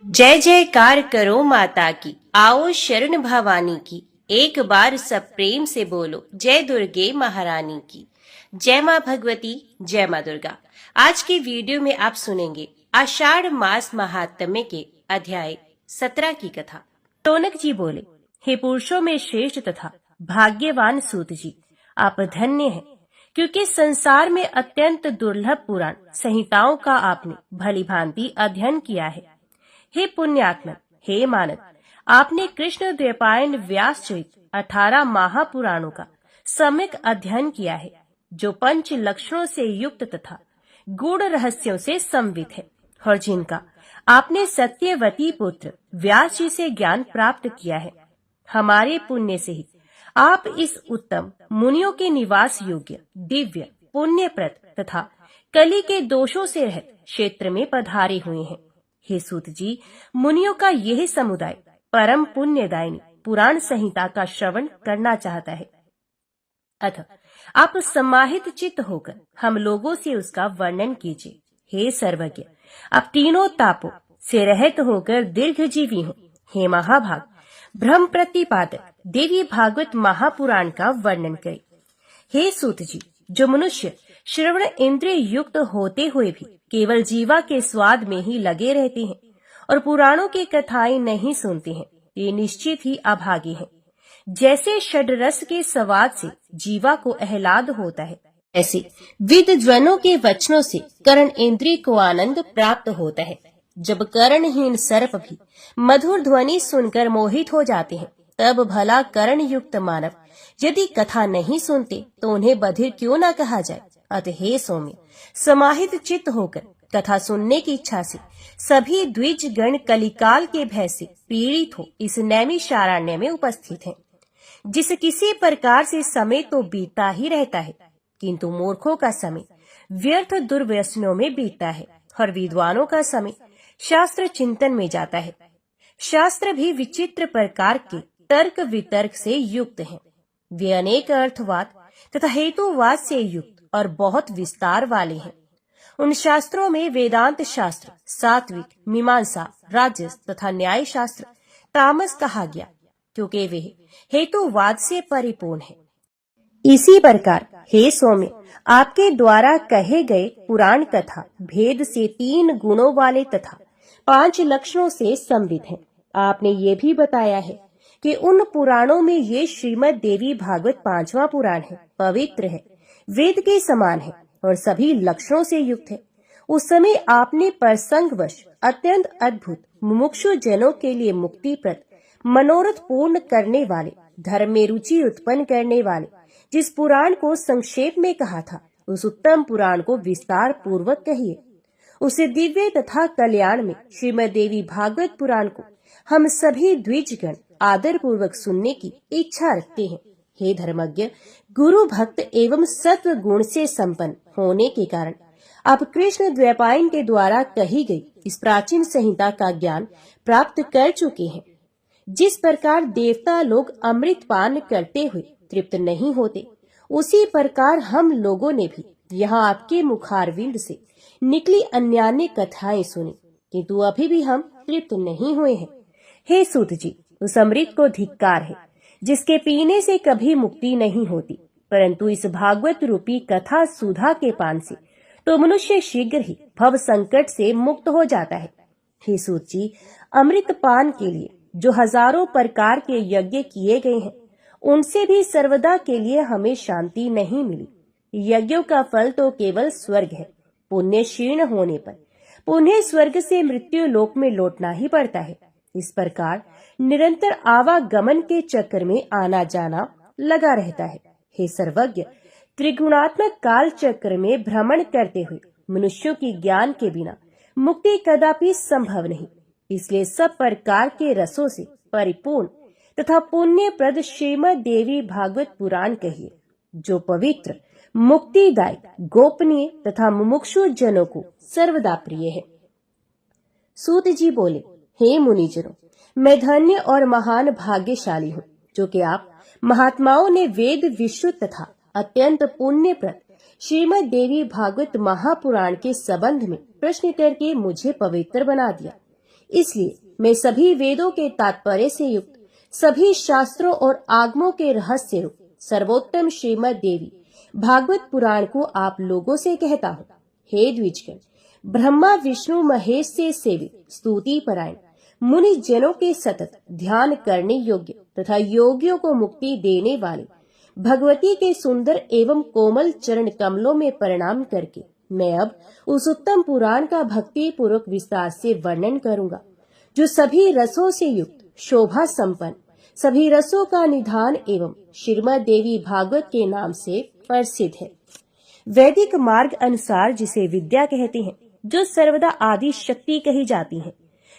जय जयकार करो माता की, आओ शरण भवानी की। एक बार सब प्रेम से बोलो, जय दुर्गे महारानी की। जय माँ भगवती, जय माँ दुर्गा। आज के वीडियो में आप सुनेंगे आषाढ़ मास महात्म्य के अध्याय 17 की कथा। टोनक जी बोले, हे पुरुषों में श्रेष्ठ तथा भाग्यवान सूत जी, आप धन्य हैं, क्योंकि संसार में अत्यंत दुर्लभ पुराण संहिताओं का आपने भली भांति अध्ययन किया है। हे पुण्यात्मन, हे मानद, आपने कृष्ण द्वैपायन व्यासचरित 18 महापुराणों का सम्यक अध्ययन किया है, जो पंच लक्षणों से युक्त तथा गूढ़ रहस्यों से संवित है, और जिनका आपने सत्यवती पुत्र व्यास जी से ज्ञान प्राप्त किया है। हमारे पुण्य से ही आप इस उत्तम मुनियों के निवास योग्य दिव्य पुण्यप्रद तथा कली के दोषों से रहित क्षेत्र में पधारे हुए हैं। हे सूत जी, मुनियों का यह समुदाय परम पुण्यदायिनी पुराण संहिता का श्रवण करना चाहता है। अतः आप समाहित चित्त होकर हम लोगों से उसका वर्णन कीजिए। हे सर्वज्ञ, आप तीनों तापों से रहित होकर दीर्घजीवी हो। हे महाभाग, ब्रह्म प्रतिपादक देवी भागवत महापुराण का वर्णन करें। हे सूत जी, जो मनुष्य श्रवण इंद्रिय युक्त होते हुए भी केवल जीवा के स्वाद में ही लगे रहते हैं और पुराणों की कथाएं नहीं सुनते हैं, ये निश्चित ही अभागे हैं। जैसे षड्रस के स्वाद से जीवा को आह्लाद होता है, ऐसे विद्वजनों के वचनों से कर्ण इंद्रिय को आनंद प्राप्त होता है। जब कर्णहीन सर्प भी मधुर ध्वनि सुनकर मोहित हो जाते हैं, तब भला कर्ण युक्त मानव यदि कथा नहीं सुनते तो उन्हें बधिर क्यों न कहा जाए। अतः हे सौम्य, समाहित चित्त होकर कथा सुनने की इच्छा से सभी द्विज गण कलिकाल के भय से पीड़ित हो इस नैमिषारण्य में उपस्थित हैं। जिस किसी प्रकार से समय तो बीतता ही रहता है, किंतु मूर्खों का समय व्यर्थ दुर्व्यसनों में बीतता है और विद्वानों का समय शास्त्र चिंतन में जाता है। शास्त्र भी विचित्र प्रकार के तर्क वितर्क से युक्त हैं। वे अनेक अर्थवाद तथा हेतुवाद से युक्त और बहुत विस्तार वाले हैं। उन शास्त्रों में वेदांत शास्त्र सात्विक, मीमांसा, राजस तथा न्याय शास्त्र तामस कहा गया, क्योंकि वे हेतुवाद से परिपूर्ण है। इसी प्रकार हे सौम्य, आपके द्वारा कहे गए पुराण कथा भेद से 3 गुणों वाले तथा 5 लक्षणों से संवित हैं। आपने ये भी बताया है कि उन पुराणों में ये श्रीमद् देवी भागवत 5वां पुराण है, पवित्र है, वेद के समान है और सभी लक्षणों से युक्त है। उस समय आपने प्रसंगवश अत्यंत अद्भुत मुमुक्षु जनों के लिए मुक्तिप्रद मनोरथ पूर्ण करने वाले, धर्म में रुचि उत्पन्न करने वाले जिस पुराण को संक्षेप में कहा था, उस उत्तम पुराण को विस्तार पूर्वक कहिए। उसे दिव्य तथा कल्याण में श्रीमद् देवी भागवत पुराण को हम सभी द्विजगण आदर पूर्वक सुनने की इच्छा रखते हैं। हे धर्मज्ञ, गुरु भक्त एवं सत्व गुण से संपन्न होने के कारण आप कृष्ण द्वैपायन के द्वारा कही गई इस प्राचीन संहिता का ज्ञान प्राप्त कर चुके हैं। जिस प्रकार देवता लोग अमृत पान करते हुए तृप्त नहीं होते, उसी प्रकार हम लोगों ने भी यहाँ आपके मुखारविंद से निकली अन्यान्य कथाएं सुनी, किंतु अभी भी हम तृप्त नहीं हुए हैं। हे सूत जी, उस अमृत को धिक्कार है जिसके पीने से कभी मुक्ति नहीं होती, परंतु इस भागवत रूपी कथा सुधा के पान से तो मनुष्य शीघ्र ही भव संकट से मुक्त हो जाता है। हे सूत जी, अमृत पान के लिए जो हजारों प्रकार के यज्ञ किए गए हैं, उनसे भी सर्वदा के लिए हमें शांति नहीं मिली। यज्ञों का फल तो केवल स्वर्ग है। पुण्य क्षीण होने पर पुण्य स्वर्ग से मृत्यु लोक में लौटना ही पड़ता है। इस प्रकार निरंतर आवागमन के चक्कर में आना जाना लगा रहता है। हे सर्वज्ञ, त्रिगुणात्मक काल चक्र में भ्रमण करते हुए मनुष्यों की ज्ञान के बिना मुक्ति कदापि संभव नहीं। इसलिए सब प्रकार के रसों से परिपूर्ण तथा पुण्यप्रद श्रीमद् देवी भागवत पुराण कहिए, जो पवित्र, मुक्तिदायक, गोपनीय तथा मुमुक्षु जनों को सर्वदा प्रिय है। सूत जी बोले, हे मुनिजनों, मैं धन्य और महान भाग्यशाली हूँ, जो कि आप महात्माओं ने वेद विशुद्ध तथा अत्यंत पुण्यप्रद श्रीमद् देवी भागवत महापुराण के संबंध में प्रश्न करके मुझे पवित्र बना दिया। इसलिए मैं सभी वेदों के तात्पर्य से युक्त, सभी शास्त्रों और आगमों के रहस्य रूप सर्वोत्तम श्रीमद देवी भागवत पुराण को आप लोगों से कहता हूँ। हे द्विजगण, ब्रह्मा विष्णु महेश से सेवित स्तुति परायण मुनि जनों के सतत ध्यान करने योग्य तथा योगियों को मुक्ति देने वाले भगवती के सुंदर एवं कोमल चरण कमलों में प्रणाम करके मैं अब उस उत्तम पुराण का भक्ति पूर्वक विस्तार से वर्णन करूंगा, जो सभी रसों से युक्त, शोभा संपन्न, सभी रसों का निधान एवं श्रीमद देवी भागवत के नाम से प्रसिद्ध है। वैदिक मार्ग अनुसार जिसे विद्या कहते हैं, जो सर्वदा आदि शक्ति कही जाती है,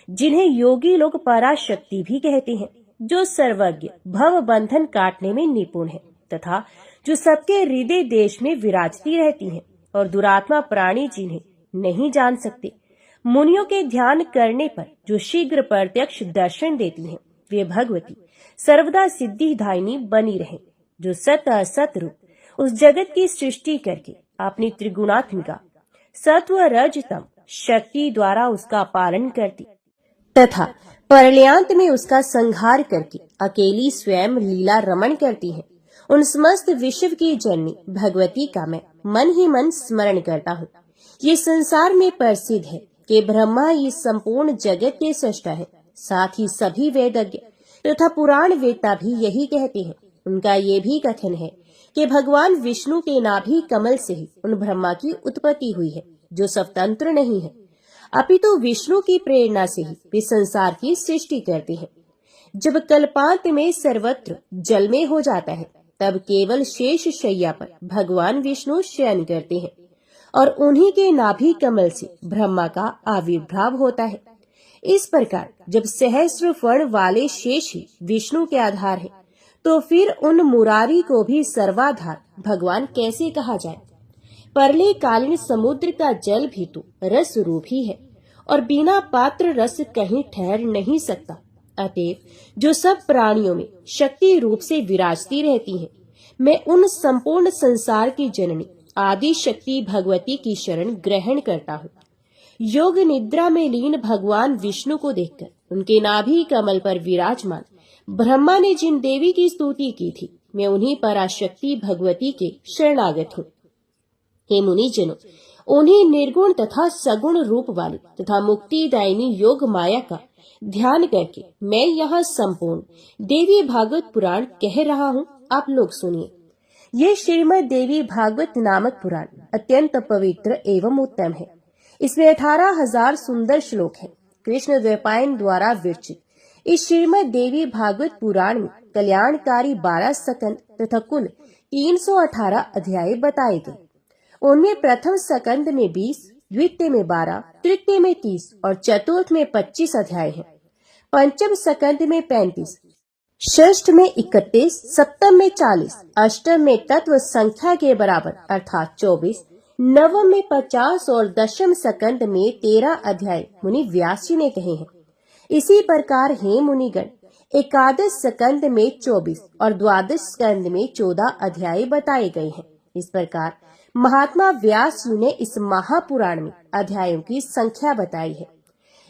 जिन्हें योगी लोग पराशक्ति भी कहते हैं, जो सर्वज्ञ भव बंधन काटने में निपुण है तथा जो सबके हृदय देश में विराजती रहती हैं और दुरात्मा प्राणी जिन्हें नहीं जान सकते, मुनियों के ध्यान करने पर जो शीघ्र प्रत्यक्ष दर्शन देती हैं, वे भगवती सर्वदा सिद्धिदायिनी बनी रहे, जो सत असत रूप उस जगत की सृष्टि करके अपनी त्रिगुणात्मिका सत्व रज तम शक्ति द्वारा उसका पालन करती तथा परलयांत में उसका संहार करके अकेली स्वयं लीला रमण करती है। उन समस्त विश्व की जननी भगवती का मैं मन ही मन स्मरण करता हूँ। ये संसार में प्रसिद्ध है कि ब्रह्मा इस संपूर्ण जगत के सृष्टा है। साथ ही सभी वेदज्ञ तथा पुराण वेदता भी यही कहते हैं। उनका ये भी कथन है कि भगवान विष्णु के नाभि कमल से ही उन ब्रह्मा की उत्पत्ति हुई है, जो स्वतंत्र नहीं है, अपितु विष्णु की प्रेरणा से ही वे संसार की सृष्टि करते हैं। जब कल्पांत में सर्वत्र जलमय हो जाता है, तब केवल शेष शैया पर भगवान विष्णु शयन करते हैं और उन्हीं के नाभि कमल से ब्रह्मा का आविर्भाव होता है। इस प्रकार जब सहस्र फण वाले शेष ही विष्णु के आधार है, तो फिर उन मुरारी को भी सर्वाधार भगवान कैसे कहा जाए। परले कालीन समुद्र का जल भी तो रस रूप ही है और बिना पात्र रस कहीं ठहर नहीं सकता। अतएव जो सब प्राणियों में शक्ति रूप से विराजती रहती है, मैं उन संपूर्ण संसार की जननी आदि शक्ति भगवती की शरण ग्रहण करता हूँ। योग निद्रा में लीन भगवान विष्णु को देखकर उनके नाभि कमल पर विराजमान ब्रह्मा ने जिन देवी की स्तुति की थी, मैं उन्हीं पराशक्ति भगवती के शरणागत हूँ। हे मुनि जनों, उन्हीं निर्गुण तथा सगुण रूप वाली तथा मुक्तिदायिनी योग माया का ध्यान करके मैं यहाँ संपूर्ण देवी भागवत पुराण कह रहा हूँ। आप लोग सुनिए। ये श्रीमद देवी भागवत नामक पुराण अत्यंत पवित्र एवं उत्तम है। इसमें 18,000 सुंदर श्लोक हैं। कृष्ण द्वैपायन द्वारा विरचित इस श्रीमद देवी भागवत पुराण में कल्याणकारी 12 स्कंद तथा कुल 318 अध्याय बताए गए। उनमें प्रथम स्कंद में 20, द्वितीय में 12, तृतीय में 30 और चतुर्थ में 25 अध्याय हैं। पंचम स्कंद में 35, षष्ठ में 31, सप्तम में 40, अष्टम में तत्व संख्या के बराबर अर्थात 24, नवम में 50 और दशम स्कंद में 13 अध्याय मुनि व्यास जी ने कहे हैं। इसी प्रकार हे मुनिगण, एकादश स्कंद में 24 और द्वादश स्कंद में 14 अध्याय बताए गए हैं। इस प्रकार महात्मा व्यास जी ने इस महापुराण में अध्यायों की संख्या बताई है।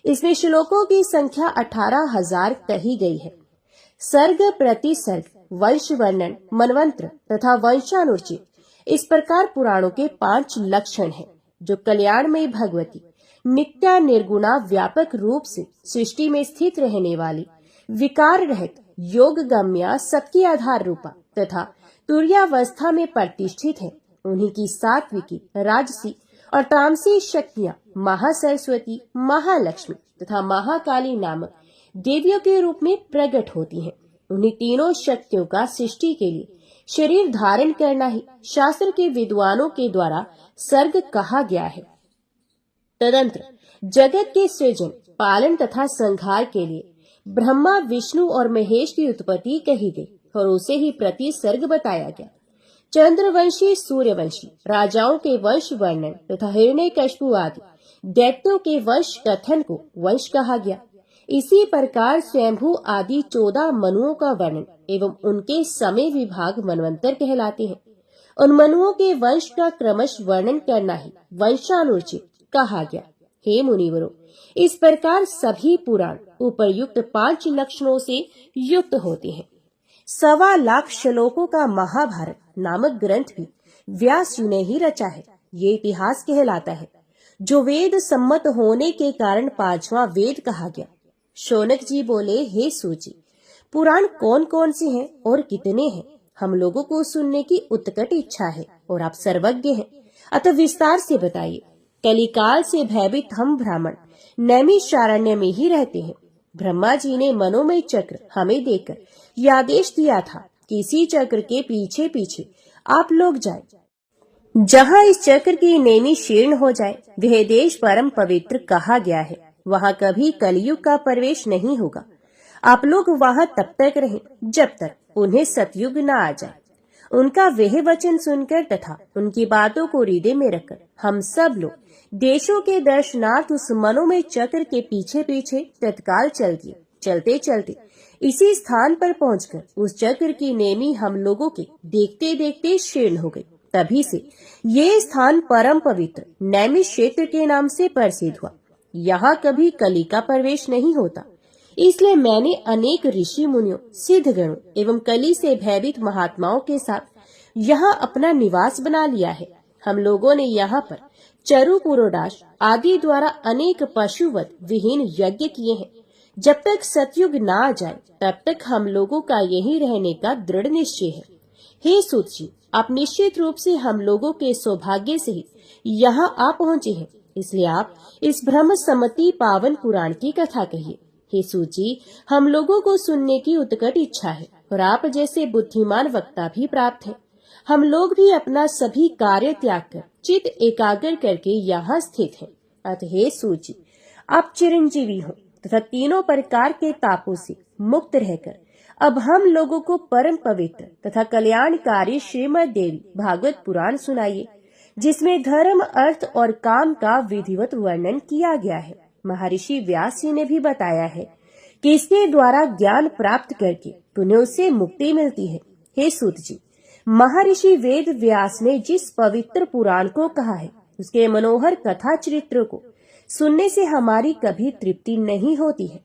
इसमें श्लोकों की संख्या 18,000 कही गई है। सर्ग प्रति सर्ग, वंश वर्णन, मनवंत्र तथा वंशानुचित, इस प्रकार पुराणों के 5 लक्षण हैं, जो कल्याणमयी भगवती नित्या निर्गुणा व्यापक रूप से सृष्टि में स्थित रहने वाली विकार रहित योग गम्या सबकी आधार रूपा तथा तुर्यावस्था में प्रतिष्ठित है। उन्हीं की सात्विकी, राजसी और तामसी शक्तियाँ महासरस्वती, महालक्ष्मी तथा महाकाली नामक देवियों के रूप में प्रकट होती हैं। उन्हीं तीनों शक्तियों का सृष्टि के लिए शरीर धारण करना ही शास्त्र के विद्वानों के द्वारा सर्ग कहा गया है। तदंतर जगत के सृजन, पालन तथा संहार के लिए ब्रह्मा, विष्णु और महेश की उत्पत्ति कही गई और उसे ही प्रति सर्ग बताया गया। चंद्रवंशी, सूर्यवंशी राजाओं के वंश वर्णन तथा हिरण्यकशिपु आदि दैत्यों के वंश कथन को वंश कहा गया। इसी प्रकार स्वयंभू आदि 14 मनुओं का वर्णन एवं उनके समय विभाग मनवंतर कहलाते हैं। उन मनुओं के वंश का क्रमश वर्णन करना ही वंशानुचित कहा गया। हे मुनिवरों, इस प्रकार सभी पुराण उपर्युक्त 5 लक्षणों से युक्त होते हैं। 1.25 लाख श्लोकों का महाभारत नामक ग्रंथ भी व्यास जी ने ही रचा है। ये इतिहास कहलाता है, जो वेद सम्मत होने के कारण 5वां वेद कहा गया। शौनक जी बोले, हे सूत जी, पुराण कौन कौन से हैं और कितने हैं? हम लोगों को सुनने की उत्कट इच्छा है और आप सर्वज्ञ हैं, अतः विस्तार से बताइए। कलिकाल से भयभीत हम ब्राह्मण नैमिषारण्य में ही रहते हैं। ब्रह्मा जी ने मनोमय चक्र हमें देकर यह आदेश दिया था कि इसी चक्र के पीछे पीछे आप लोग जाए। जहाँ इस चक्र की नेमी शीर्ण हो जाए, वह देश परम पवित्र कहा गया है। वहाँ कभी कलयुग का प्रवेश नहीं होगा। आप लोग वहाँ तब तक रहें जब तक उन्हें सतयुग न आ जाए। उनका वह वचन सुनकर तथा उनकी बातों को हृदय में रखकर हम सब लोग देशों के दर्शनार्थ उस मनोमय चक्र के पीछे पीछे तत्काल चल दिए। चलते चलते इसी स्थान पर पहुंचकर उस चक्र की नेमी हम लोगों के देखते देखते शीर्ण हो गई। तभी से ये स्थान परम पवित्र नैमिष क्षेत्र के नाम से प्रसिद्ध हुआ। यहाँ कभी कली का प्रवेश नहीं होता। इसलिए मैंने अनेक ऋषि मुनियों, सिद्धगणों एवं कली से भयभीत महात्माओं के साथ यहाँ अपना निवास बना लिया है। हम लोगों ने यहाँ पर चरु पुरोडाश आदि द्वारा अनेक पशुवध विहीन यज्ञ किए हैं। जब तक सतयुग न आ जाए तब तक हम लोगों का यहीं रहने का दृढ़ निश्चय है। हे सूत जी, आप निश्चित रूप से हम लोगों के सौभाग्य से ही यहाँ आ पहुँचे हैं। इसलिए आप इस ब्रह्म सम्मति पावन पुराण की कथा कहिए। हे सूत जी, हम लोगों को सुनने की उत्कट इच्छा है और आप जैसे बुद्धिमान वक्ता भी प्राप्त है। हम लोग भी अपना सभी कार्य त्याग कर चित्त एकाग्र करके यहाँ स्थित हैं। अतः हे सूत जी, आप चिरंजीवी हो तथा तीनों प्रकार के तापों से मुक्त रहकर अब हम लोगों को परम पवित्र तथा कल्याणकारी श्रीमद् देवी भागवत पुराण सुनाइए, जिसमें धर्म, अर्थ और काम का विधिवत वर्णन किया गया है। महर्षि व्यास जी ने भी बताया है कि इसके द्वारा ज्ञान प्राप्त करके तुम्हें उससे मुक्ति मिलती है। हे सूत जी, महर्षि वेद व्यास ने जिस पवित्र पुराण को कहा है, उसके मनोहर कथा चरित्र को सुनने से हमारी कभी तृप्ति नहीं होती है।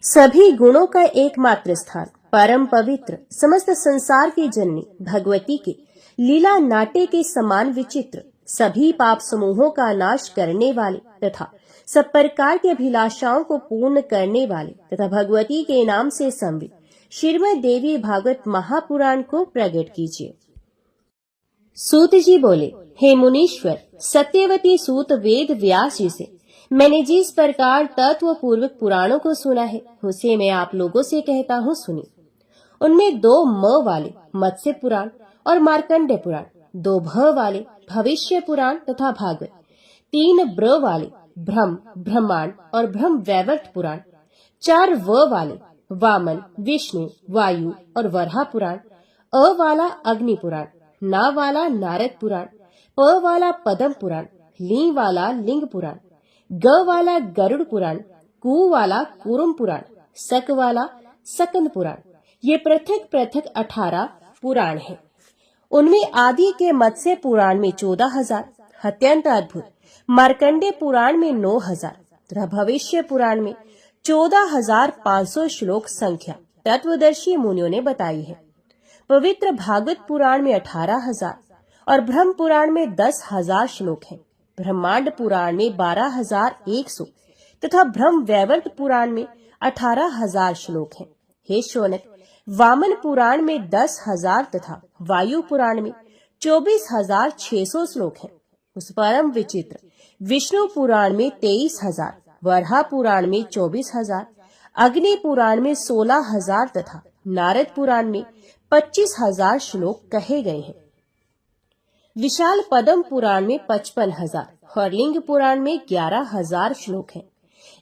सभी गुणों का एकमात्र स्थान, परम पवित्र, समस्त संसार की जननी भगवती के लीला नाट्य के समान विचित्र, सभी पाप समूहों का नाश करने वाले तथा सब प्रकार के अभिलाषाओं को पूर्ण करने वाले तथा भगवती के नाम से संवित श्रीमद् देवी भागवत महापुराण को प्रकट कीजिए। सूत जी बोले, हे मुनीश्वर, सत्यवती सूत वेद व्यास जी से मैंने जिस प्रकार तत्व पूर्वक पुराणों को सुना है, उसे मैं आप लोगों से कहता हूँ, सुनिए। उनमें 2 म वाले मत्स्य पुराण और मार्कंडेय पुराण, 2 भ वाले भविष्य पुराण तथा भागवत, 3 ब्र वाले ब्रह्म, ब्रह्मांड और ब्रह्म वैवर्त पुराण, 4 व वाले वामन, विष्णु, वायु और वराह पुराण, अ वाला अग्नि पुराण, ना वाला नारद पुराण, प वाला पद्म पुराण, ली वाला लिंग पुराण, ग वाला गरुड़ पुराण, कु वाला कूर्म पुराण, सक वाला सकंद पुराण। ये पृथक पृथक 18 पुराण हैं। उनमें आदि के मत्स्य पुराण में 14,000, अत्यंत अद्भुत मार्कंडेय पुराण में 9,000 तथा भविष्य पुराण में 14,500 श्लोक संख्या तत्वदर्शी मुनियों ने बताई है। पवित्र भागवत पुराण में 18,000 और ब्रह्म पुराण में 10,000 श्लोक हैं। ब्रह्मांड पुराण में 12,100 तथा ब्रह्म वैवर्त पुराण में 18,000 श्लोक हैं। हे शौनक, वामन पुराण में 10,000 तथा वायु पुराण में 24,600 श्लोक हैं। उस परम विचित्र विष्णु पुराण में 23,000, वराह पुराण में 24,000, अग्नि पुराण में 16,000 तथा नारद पुराण में 25,000 श्लोक कहे गए हैं। विशाल पद्म पुराण में 55,000 और लिंग पुराण में 11,000 श्लोक हैं।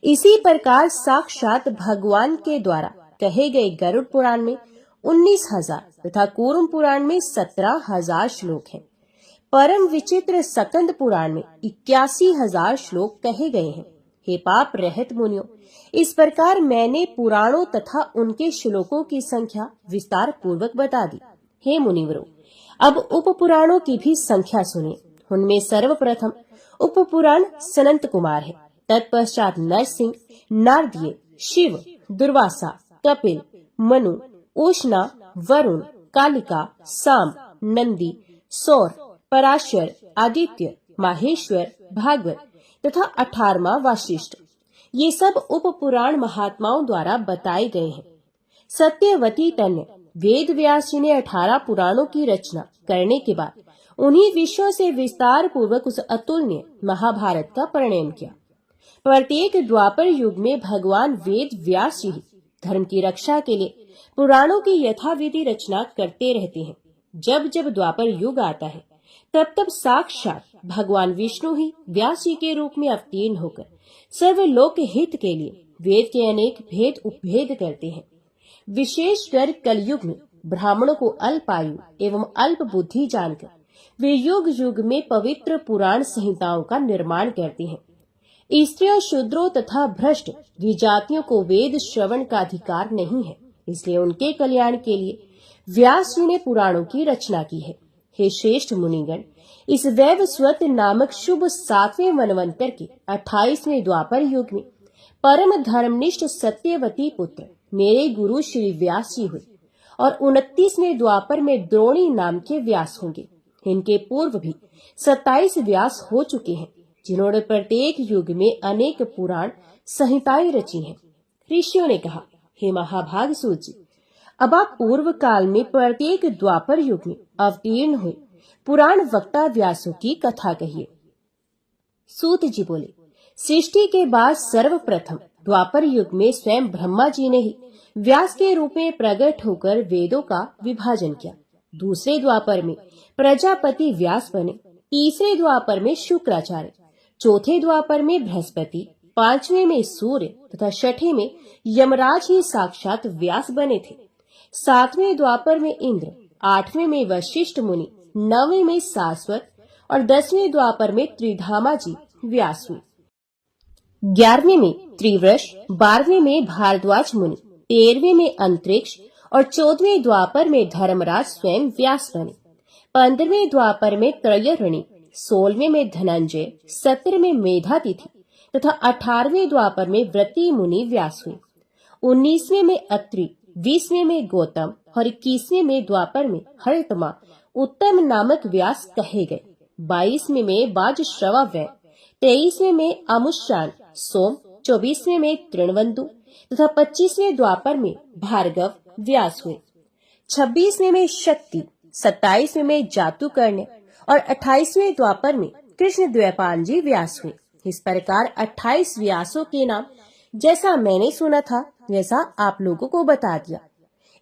इसी प्रकार साक्षात भगवान के द्वारा कहे गए गरुड़ पुराण में 19,000 तथा कूर्म पुराण में 17,000 श्लोक हैं। परम विचित्र सकंद पुराण में 81,000 श्लोक कहे गए हैं। हे पाप रहित मुनियों, इस प्रकार मैंने पुराणों तथा उनके श्लोकों की संख्या विस्तार पूर्वक बता दी। हे मुनिवरों, अब उप पुराणों की भी संख्या सुनिए। उनमें सर्वप्रथम उप पुराण सनंत कुमार है। तत्पश्चात नरसिंह, नारदीय, शिव, दुर्वासा, कपिल, मनु, उष्णा, वरुण, कालिका, साम, नंदी, सौर, पराशर, आदित्य, माहेश्वर, भागवत तथा 18वां वाशिष्ठ, ये सब उप पुराण महात्माओं द्वारा बताए गए हैं। सत्यवती तन्य वेद व्यास जी ने 18 पुराणों की रचना करने के बाद उन्हीं विषयों से विस्तार पूर्वक उस अतुलनीय महाभारत का परिणयन किया। प्रत्येक द्वापर युग में भगवान वेद व्यास जी धर्म की रक्षा के लिए पुराणों की यथाविधि रचना करते रहते हैं। जब जब द्वापर युग आता है तब तब साक्षात भगवान विष्णु ही व्यास जी के रूप में अवतीर्ण होकर सर्वलोक हित के लिए वेद के अनेक भेद उपभेद करते हैं। विशेषकर कलयुग में ब्राह्मणों को अल्प आयु एवं अल्प बुद्धि जानकर वे युग युग में पवित्र पुराण संहिताओं का निर्माण करते हैं। स्त्रियों, शूद्रों तथा भ्रष्ट द्विजातियों को वेद श्रवण का अधिकार नहीं है, इसलिए उनके कल्याण के लिए व्यास जी ने पुराणों की रचना की है। हे श्रेष्ठ मुनिगण, इस वैवस्वत नामक शुभ 7वें मनवंतर के 28वें द्वापर युग में परम धर्मनिष्ठ सत्यवती पुत्र मेरे गुरु श्री व्यास जी हुए और 29वें द्वापर में द्रोणी नाम के व्यास होंगे। इनके पूर्व भी 27 व्यास हो चुके हैं, जिन्होंने प्रत्येक युग में अनेक पुराण संहिताएं रची हैं। ऋषियों ने कहा, हे महाभाग सूत जी, अब आप पूर्व काल में प्रत्येक द्वापर युग में अवतीर्ण हुए पुराण वक्ता व्यासों की कथा कहिए। सूत जी बोले, सृष्टि के बाद सर्वप्रथम द्वापर युग में स्वयं ब्रह्मा जी ने ही व्यास के रूप में प्रकट होकर वेदों का विभाजन किया। दूसरे द्वापर में प्रजापति व्यास बने, तीसरे द्वापर में शुक्राचार्य, चौथे द्वापर में बृहस्पति, 5वें में सूर्य तथा 6ठे में यमराज ही साक्षात व्यास बने थे। 7वें द्वापर में इंद्र, 8वें में वशिष्ठ मुनि, 9वें में सारस्वत और 10वें द्वापर में त्रिधामा जी व्यास हुए। 11वें में त्रिवृष, 12वें में भारद्वाज मुनि, 13वें में अंतरिक्ष और 14वें द्वापर में धर्मराज स्वयं व्यास बने। 15वें द्वापर में त्रयरणी, 16वें में धनंजय, 17वें में मेधातिथि तथा 18वें द्वापर में व्रती मुनि व्यास हुए। 19वें में अत्रि, 20वें में गौतम और 21वें में द्वापर में हरितमा उत्तम नामक व्यास कहे गए। 22वें में बाजश्रवा, 23वें में अमुष्यान, सोम, 24वें में तृणवंदु तथा 25वें द्वापर में भार्गव व्यास हुए। 26वें में शक्ति, 27वें में जातुकर्ण्य और 28वें द्वापर में कृष्ण द्वैपायन जी व्यास हुए। इस प्रकार 28 व्यासों के नाम जैसा मैंने सुना था वैसा आप लोगों को बता दिया।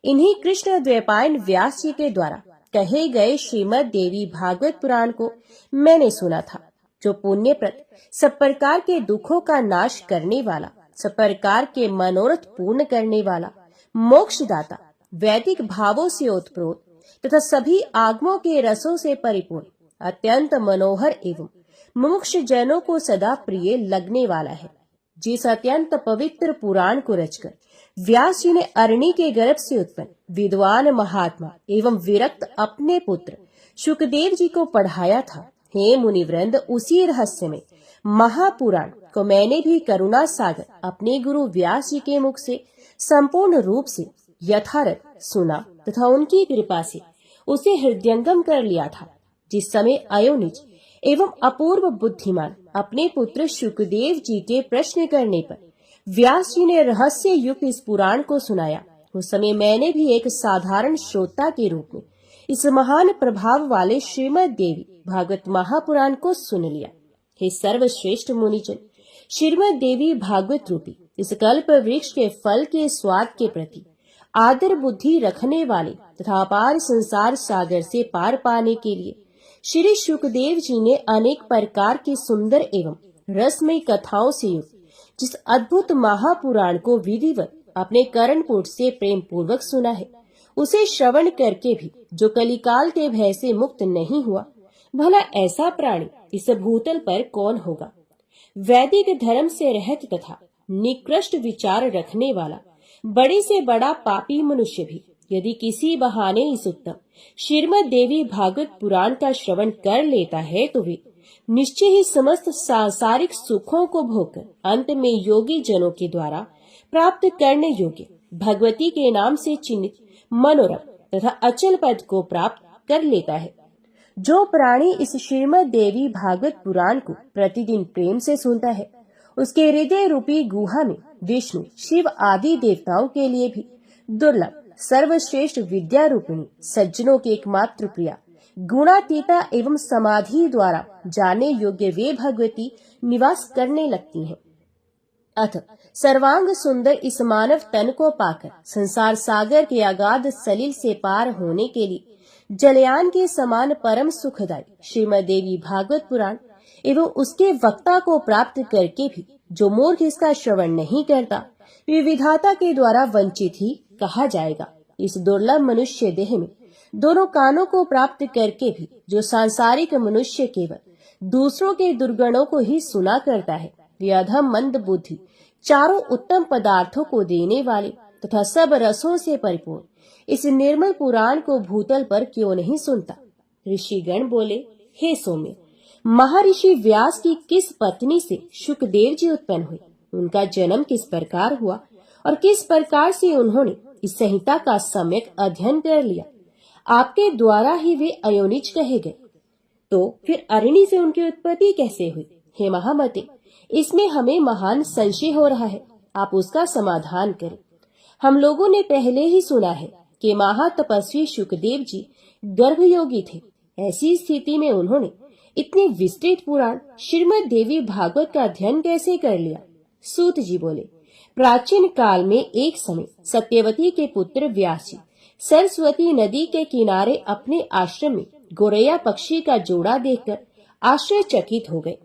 इन्हीं कृष्ण द्वैपायन व्यास जी के द्वारा कहे गए श्रीमद् देवी भागवत पुराण को मैंने सुना था, जो पुण्यप्रद सब प्रकार के दुखों का नाश करने वाला, सब प्रकार के मनोरथ पूर्ण करने वाला, मोक्षदाता, वैदिक भावों से ओतप्रोत तथा सभी आगमों के रसों से परिपूर्ण, अत्यंत मनोहर एवं मुमुक्ष जनों को सदा प्रिय लगने वाला है। जिस अत्यंत पवित्र पुराण को रचकर व्यास जी ने अरणी के गर्भ से उत्पन्न विद्वान महात्मा एवं विरक्त अपने पुत्र शुकदेव जी को पढ़ाया था, हे मुनिवृंद, उसी रहस्य में महापुराण को मैंने भी करुणा सागर अपने गुरु व्यास जी के मुख से संपूर्ण रूप से यथारथ सुना तथा उनकी कृपा से उसे हृदयंगम कर लिया था। जिस समय अयोनिज एवं अपूर्व बुद्धिमान अपने पुत्र शुकदेव जी के प्रश्न करने पर व्यास जी ने रहस्य युक्त इस पुराण को सुनाया, उस समय मैंने भी एक साधारण श्रोता के रूप में इस महान प्रभाव वाले श्रीमद् देवी भागवत महापुराण को सुन लिया। हे सर्वश्रेष्ठ मुनिजन, श्रीमद् देवी भागवत रूपी इस कल्प वृक्ष के फल के स्वाद के प्रति आदर बुद्धि रखने वाले तथा अपार संसार सागर से पार पाने के लिए श्री शुकदेव जी ने अनेक प्रकार की सुंदर एवं रसमयी कथाओं से युक्त जिस अद्भुत महापुराण को विधिवत अपने कर्णपुट से प्रेम पूर्वक सुना है, उसे श्रवण करके भी जो कलिकाल के भय से मुक्त नहीं हुआ, भला ऐसा प्राणी इस भूतल पर कौन होगा। वैदिक धर्म से रहत तथा निकृष्ट विचार रखने वाला बड़े से बड़ा पापी मनुष्य भी यदि किसी बहाने इस उत्तम श्रीमद् देवी भागवत पुराण का श्रवण कर लेता है तो वे निश्चय ही समस्त सांसारिक सुखों को भोगकर अंत में योगी जनों के द्वारा प्राप्त करने योग्य भगवती के नाम से चिन्हित मनोरम तथा अचल पद को प्राप्त कर लेता है। जो प्राणी इस श्रीमद् देवी भागवत पुराण को प्रतिदिन प्रेम से सुनता है, उसके हृदय रूपी गुहा में विष्णु, शिव आदि देवताओं के लिए भी दुर्लभ सर्वश्रेष्ठ विद्या रूपिणी सज्जनों की एकमात्र प्रिया गुणातीता एवं समाधि द्वारा जाने योग्य वे भगवती निवास करने लगती हैं। अथ सर्वांग सुंदर इस मानव तन को पाकर संसार सागर के अगाध सलिल से पार होने के लिए जलयान के समान परम सुखदायी श्रीमद् देवी भागवत पुराण एवं उसके वक्ता को प्राप्त करके भी जो मूर्ख इसका श्रवण नहीं करता, वे विधाता के द्वारा वंचित ही कहा जाएगा। इस दुर्लभ मनुष्य देह में दोनों कानों को प्राप्त करके भी जो सांसारिक मनुष्य केवल दूसरों के दुर्गुणों को ही सुना करता है, वे अधम मंद बुद्धि चारों उत्तम पदार्थों को देने वाले तथा सब रसों से परिपूर्ण इस निर्मल पुराण को भूतल पर क्यों नहीं सुनता। ऋषिगण बोले, हे सौम्य, महर्षि व्यास की किस पत्नी से शुकदेव जी उत्पन्न हुए, उनका जन्म किस प्रकार हुआ और किस प्रकार से उन्होंने इस संहिता का सम्यक अध्ययन कर लिया, आपके द्वारा ही वे अयोनिज कहे गए, तो फिर अरिणी से उनकी उत्पत्ति कैसे हुई। हे महामते, इसमें हमें महान संशय हो रहा है, आप उसका समाधान करें। हम लोगों ने पहले ही सुना है कि महातपस्वी शुकदेव जी गर्भयोगी थे। ऐसी स्थिति में उन्होंने इतने विस्तृत पुराण श्रीमद् देवी भागवत का अध्ययन कैसे कर लिया। सूत जी बोले, प्राचीन काल में एक समय सत्यवती के पुत्र व्यास जी सरस्वती नदी के किनारे अपने आश्रम में गोरैया पक्षी का जोड़ा देखकर आश्चर्यचकित हो गए।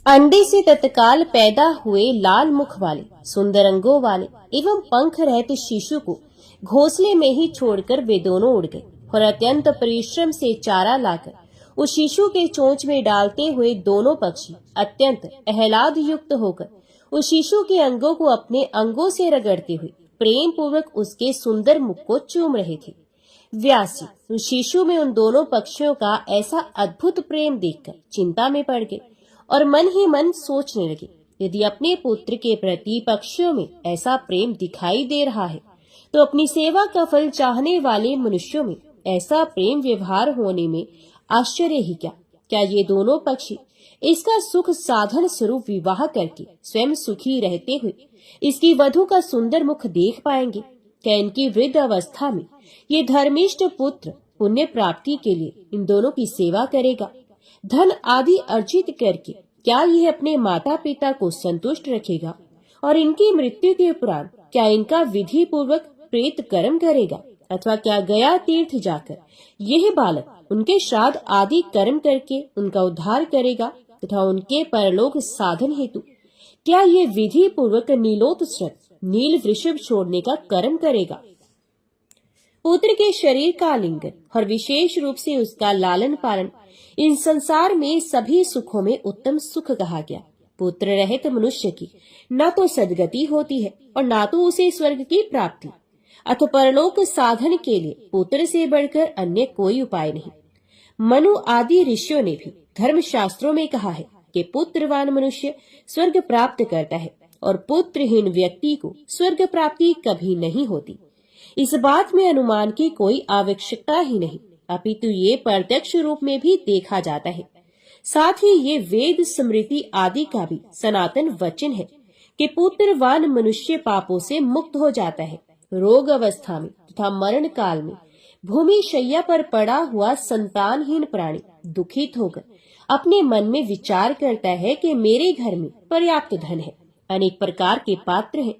अंडे से तत्काल पैदा हुए लाल मुख वाले, सुंदर अंगों वाले एवं पंख रहते शिशु को घोंसले में ही छोड़कर वे दोनों उड़ गए और अत्यंत परिश्रम से चारा लाकर उस शिशु के चोंच में डालते हुए दोनों पक्षी अत्यंत आह्लाद युक्त होकर उस शिशु के अंगों को अपने अंगों से रगड़ते हुए प्रेम पूर्वक उसके सुंदर मुख को चूम रहे थे। व्यास जी उस शिशु में उन दोनों पक्षियों का ऐसा अद्भुत प्रेम देखकर चिंता में पड़ गए और मन ही मन सोचने लगे, यदि अपने पुत्र के प्रति पक्षियों में ऐसा प्रेम दिखाई दे रहा है, तो अपनी सेवा का फल चाहने वाले मनुष्यों में ऐसा प्रेम व्यवहार होने में आश्चर्य ही क्या। क्या ये दोनों पक्षी इसका सुख साधन स्वरूप विवाह करके स्वयं सुखी रहते हुए इसकी वधू का सुंदर मुख देख पाएंगे? क्या इनकी वृद्ध अवस्था में ये धर्मिष्ठ पुत्र पुण्य प्राप्ति के लिए इन दोनों की सेवा करेगा? धन आदि अर्जित करके क्या यह अपने माता पिता को संतुष्ट रखेगा? और इनकी मृत्यु के उपरांत क्या इनका विधि पूर्वक प्रेत कर्म करेगा? अथवा क्या गया तीर्थ जाकर यह बालक उनके श्राद्ध आदि कर्म करके उनका उद्धार करेगा तथा उनके परलोक साधन हेतु क्या ये विधि पूर्वक नीलोत्सृत नील वृषभ छोड़ने का कर्म करेगा? पुत्र के शरीर का आलिंगन और विशेष रूप से उसका लालन पालन इन संसार में सभी सुखों में उत्तम सुख कहा गया। पुत्र रहित मनुष्य की न तो सदगति होती है और न तो उसे स्वर्ग की प्राप्ति, अथवा परलोक साधन के लिए पुत्र से बढ़कर अन्य कोई उपाय नहीं। मनु आदि ऋषियों ने भी धर्म शास्त्रों में कहा है कि पुत्रवान मनुष्य स्वर्ग प्राप्त करता है और पुत्रहीन व्यक्ति को स्वर्ग प्राप्ति कभी नहीं होती। इस बात में अनुमान की कोई आवश्यकता ही नहीं, अपितु ये प्रत्यक्ष रूप में भी देखा जाता है। साथ ही ये वेद स्मृति आदि का भी सनातन वचन है कि पुत्रवान मनुष्य पापों से मुक्त हो जाता है। रोग अवस्था में तथा मरण काल में भूमि शैया पर पड़ा हुआ संतानहीन प्राणी दुखित होकर अपने मन में विचार करता है कि मेरे घर में पर्याप्त धन है, अनेक प्रकार के पात्र हैं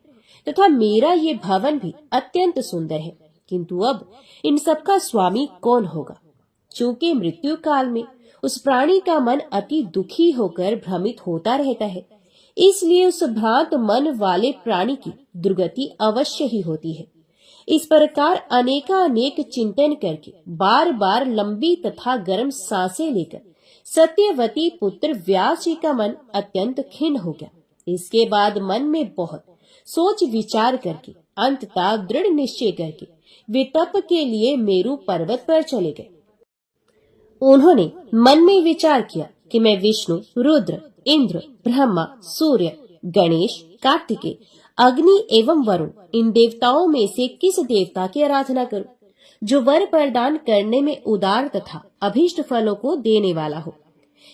तथा मेरा ये भवन भी अत्यंत सुंदर है, किंतु अब इन सबका स्वामी कौन होगा? चूंकि मृत्यु काल में उस प्राणी का मन अति दुखी होकर भ्रमित होता रहता है, इसलिए उस भ्रांत मन वाले प्राणी की दुर्गति अवश्य ही होती है। इस प्रकार अनेकानेक चिंतन करके बार बार लंबी तथा गर्म सांसें लेकर सत्यवती पुत्र व्यास जी का मन अत्यंत खिन्न हो गया। इसके बाद मन में बहुत सोच विचार करके अंततः दृढ़ निश्चय करके वे तप के लिए मेरु पर्वत पर चले गए। उन्होंने मन में विचार किया कि मैं विष्णु, रुद्र, इंद्र, ब्रह्मा, सूर्य, गणेश, कार्तिकेय, अग्नि एवं वरुण, इन देवताओं में से किस देवता की आराधना करूं जो वर प्रदान करने में उदार तथा अभीष्ट फलों को देने वाला हो।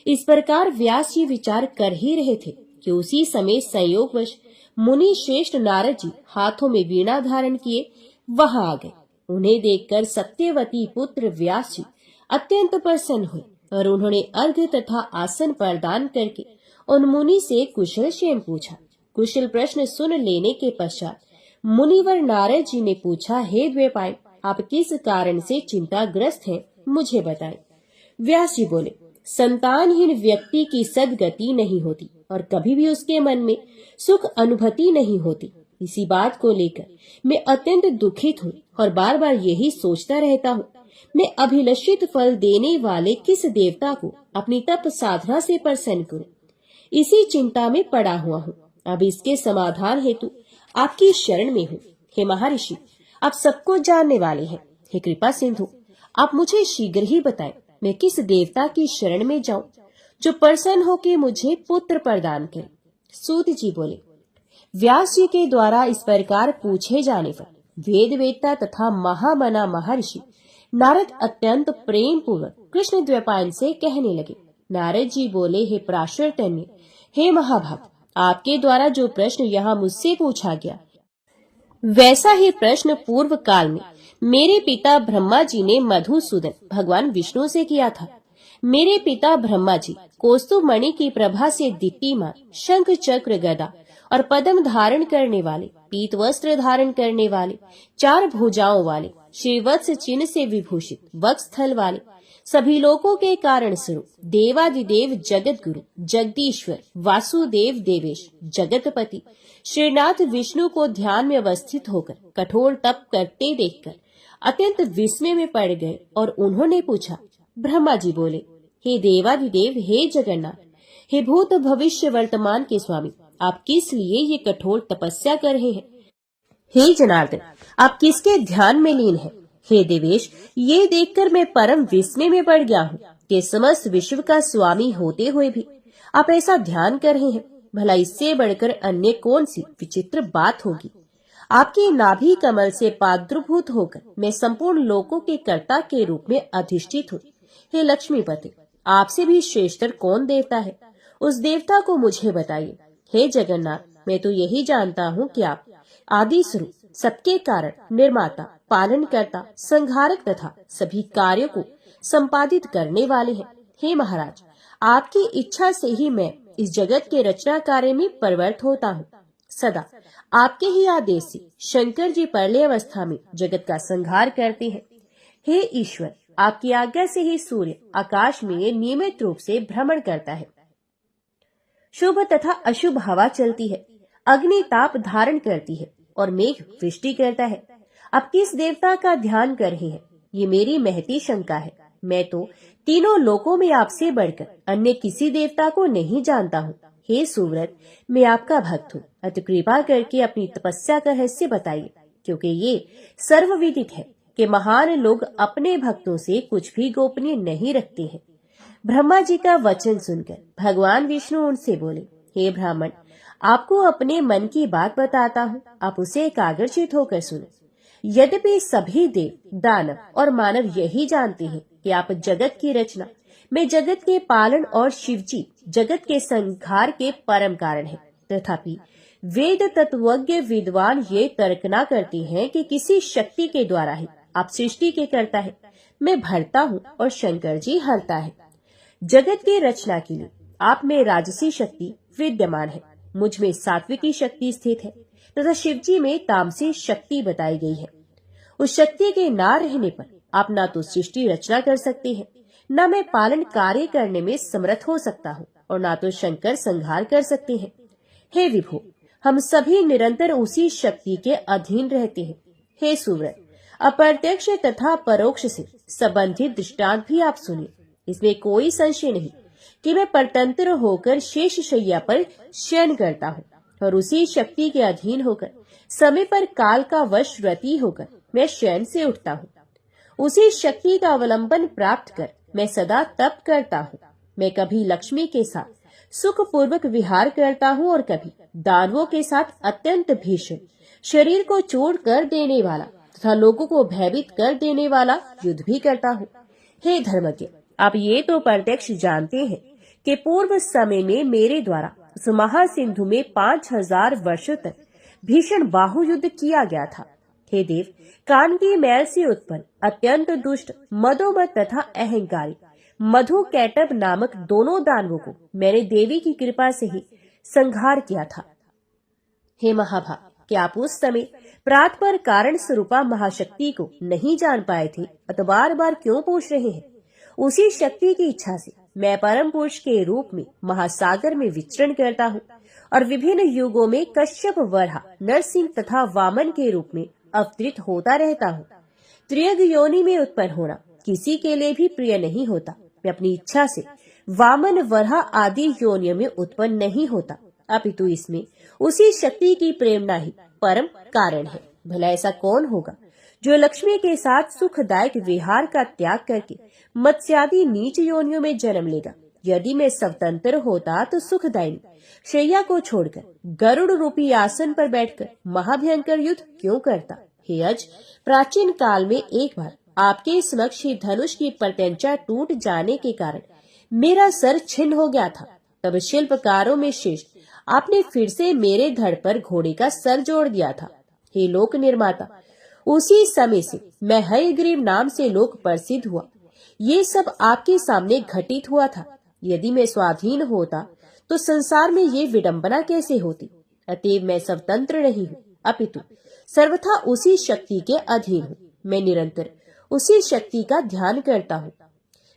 इस प्रकार व्यास जी विचार कर ही रहे थे कि उसी समय संयोगवश मुनि श्रेष्ठ नारद जी हाथों में वीणा धारण किए वहां आ गए। उन्हें देखकर सत्यवती पुत्र व्यास जी अत्यंत प्रसन्न हुए और उन्होंने अर्घ्य तथा आसन प्रदान करके उन मुनि से कुशल क्षेम पूछा। कुशल प्रश्न सुन लेने के पश्चात मुनिवर नारद जी ने पूछा, हे द्वैपायन, आप किस कारण से चिंताग्रस्त हैं, मुझे बताएं। व्यास जी बोले, संतानहीन व्यक्ति की सद्गति नहीं होती और कभी भी उसके मन में सुख अनुभूति नहीं होती। इसी बात को लेकर मैं अत्यंत दुखित हूँ और बार बार यही सोचता रहता हूँ, मैं अभिलषित फल देने वाले किस देवता को अपनी तप साधना से प्रसन्न करूं। इसी चिंता में पड़ा हुआ हूँ। अब इसके समाधान हेतु आपकी शरण में हूँ। हे महर्षि, आप सबको जानने वाले हैं। हे कृपा सिंधु, आप मुझे शीघ्र ही बताएं, मैं किस देवता की शरण में जाऊं जो प्रसन्न होकर मुझे पुत्र प्रदान करे। सूत जी बोले, व्यास जी के द्वारा इस प्रकार पूछे जाने पर वेद वेदता तथा महामना महर्षि नारद अत्यंत प्रेम पूर्वक कृष्ण द्वैपायन से कहने लगे। नारद जी बोले, हे पराशर तनय, हे महाभाग, आपके द्वारा जो प्रश्न यहाँ मुझसे पूछा गया वैसा ही प्रश्न पूर्व काल में मेरे पिता ब्रह्मा जी ने मधुसूदन भगवान विष्णु से किया था। मेरे पिता ब्रह्मा जी कौस्तुभ मणि की प्रभा से दीप्तिमान शंख चक्र गदा और पद्म धारण करने वाले, पीत वस्त्र धारण करने वाले, 4 भुजाओं वाले, श्रीवत्स चिन्ह से विभूषित वक्षस्थल वाले, सभी लोकों के कारण स्वरूप देवादिदेव जगत गुरु जगदीश्वर वासुदेव देवेश जगतपति श्रीनाथ विष्णु को ध्यान में अवस्थित होकर कठोर तप करते देखकर अत्यंत विस्मय में पड़ गए और उन्होंने पूछा। ब्रह्मा जी बोले, हे देवादिदेव, हे जगन्नाथ, हे भूत भविष्य वर्तमान के स्वामी, आप किस लिए ये कठोर तपस्या कर रहे हैं? हे जनार्दन, आप किसके ध्यान में लीन हैं? हे देवेश, ये देखकर मैं परम विस्मय में पड़ गया हूँ कि समस्त विश्व का स्वामी होते हुए भी आप ऐसा ध्यान कर रहे हैं। भला इससे बढ़कर अन्य कौन सी विचित्र बात होगी? आपके नाभि कमल से प्रादुर्भूत होकर मैं संपूर्ण लोकों के कर्ता के रूप में अधिष्ठित हूँ। हे लक्ष्मीपति, आपसे भी श्रेष्ठतर कौन देवता है? उस देवता को मुझे बताइए। हे जगन्नाथ, मैं तो यही जानता हूँ कि आप आदि स्वरूप, सबके कारण, निर्माता, पालनकर्ता, संहारक तथा सभी कार्यों को संपादित करने वाले हैं। हे महाराज, आपकी इच्छा से ही मैं इस जगत के रचना कार्य में प्रवृत्त होता हूँ। सदा आपके ही आदेश से शंकर जी प्रलय अवस्था में जगत का संहार करते हैं। हे ईश्वर, आपकी आज्ञा से ही सूर्य आकाश में नियमित रूप से भ्रमण करता है। शुभ तथा अशुभ हवा चलती है, अग्नि ताप धारण करती है और मेघ वृष्टि करता है। आप किस देवता का ध्यान कर रहे हैं, ये मेरी महती शंका है। मैं तो तीनों लोकों में आपसे बढ़कर अन्य किसी देवता को नहीं जानता हूँ। हे सुव्रत, मैं आपका भक्त हूँ, अतः कृपा करके अपनी तपस्या का रहस्य बताइए, क्योंकि ये सर्वविदित है कि महान लोग अपने भक्तों से कुछ भी गोपनीय नहीं रखते हैं। ब्रह्मा जी का वचन सुनकर भगवान विष्णु उनसे बोले, हे ब्राह्मण, आपको अपने मन की बात बताता हूँ, आप उसे एकाग्रचित होकर सुनो। यद्यपि सभी देव, दानव और मानव यही जानते हैं कि आप जगत की रचना में जगत के पालन और शिवजी जगत के संहार के परम कारण है, तथापि वेद तत्वज्ञ विद्वान ये तर्क न करते हैं कि किसी शक्ति के द्वारा ही आप सृष्टि के करता है। मैं भरता हूँ और शंकर जी हरता है। जगत की रचना के लिए आप में राजसी शक्ति विद्यमान है, मुझ में सात्विकी शक्ति स्थित है तथा शिवजी में तामसी शक्ति बताई गई है। उस शक्ति के ना रहने पर आप ना तो सृष्टि रचना कर सकते हैं, न मैं पालन कार्य करने में समर्थ हो सकता हूँ और ना तो शंकर संहार कर सकते हैं। हे विभो, हम सभी निरंतर उसी शक्ति के अधीन रहते हैं। हे सुव्रत, अप्रत्यक्ष तथा परोक्ष से संबंधित दृष्टांत भी आप सुनिए। इसमें कोई संशय नहीं कि मैं परतंत्र होकर शेष शैया पर शयन करता हूँ और उसी शक्ति के अधीन होकर समय पर काल का वश व्रती होकर मैं शयन से उठता हूँ। उसी शक्ति का अवलंबन प्राप्त कर मैं सदा तप करता हूँ। मैं कभी लक्ष्मी के साथ सुख पूर्वक विहार करता हूँ और कभी दानवों के साथ अत्यंत भीषण, शरीर को चूर कर देने वाला तथा लोगों को भयभीत कर देने वाला युद्ध भी करता हूँ। हे धर्मज्ञ, आप ये तो प्रत्यक्ष जानते हैं कि पूर्व समय में मेरे द्वारा उस महासिंधु में 5000 वर्षों तक भीषण बाहु युद्ध किया गया था। हे देव, कान की मैल से उत्पन्न अत्यंत दुष्ट, मदोमत तथा अहंकारी मधु कैटब नामक दोनों दानवों को मैंने देवी की कृपा से ही संहार किया था। हे महाभाग, क्या आप उस समय प्रात पर कारण स्वरूपा महाशक्ति को नहीं जान पाए थे अतः बार बार क्यों पूछ रहे हैं? उसी शक्ति की इच्छा से मैं परम पुरुष के रूप में महासागर में विचरण करता हूँ और विभिन्न युगों में कश्यप, वराह, नरसिंह तथा वामन के रूप में अवतरित होता रहता हूँ। त्रियग योनि में उत्पन्न होना किसी के लिए भी प्रिय नहीं होता। मैं अपनी इच्छा से वामन, वराह आदि योनियों में उत्पन्न नहीं होता, अपितु इसमें उसी शक्ति की प्रेरणा ही परम कारण है। भला ऐसा कौन होगा जो लक्ष्मी के साथ सुखदायक विहार का त्याग करके मत्स्यादि नीच योनियों में जन्म लेगा? यदि मैं स्वतंत्र होता तो सुखदायिनी शैया को छोड़कर गरुड़ रूपी आसन पर बैठकर महाभयंकर युद्ध क्यों करता? हे अज, प्राचीन काल में एक बार आपके समक्ष ही धनुष की प्रत्यंचा टूट जाने के कारण मेरा सर छिन्न हो गया था। तब शिल्पकारों में श्रेष्ठ आपने फिर से मेरे धड़ पर घोड़े का सर जोड़ दिया था। हे लोक निर्माता, उसी समय से मैं हयग्रीव नाम से लोक प्रसिद्ध हुआ। ये सब आपके सामने घटित हुआ था। यदि मैं स्वाधीन होता तो संसार में ये विडंबना कैसे होती? अतएव मैं स्वतंत्र नहीं हूँ, अपितु सर्वथा उसी शक्ति के अधीन हूँ। मैं निरंतर उसी शक्ति का ध्यान करता हूँ।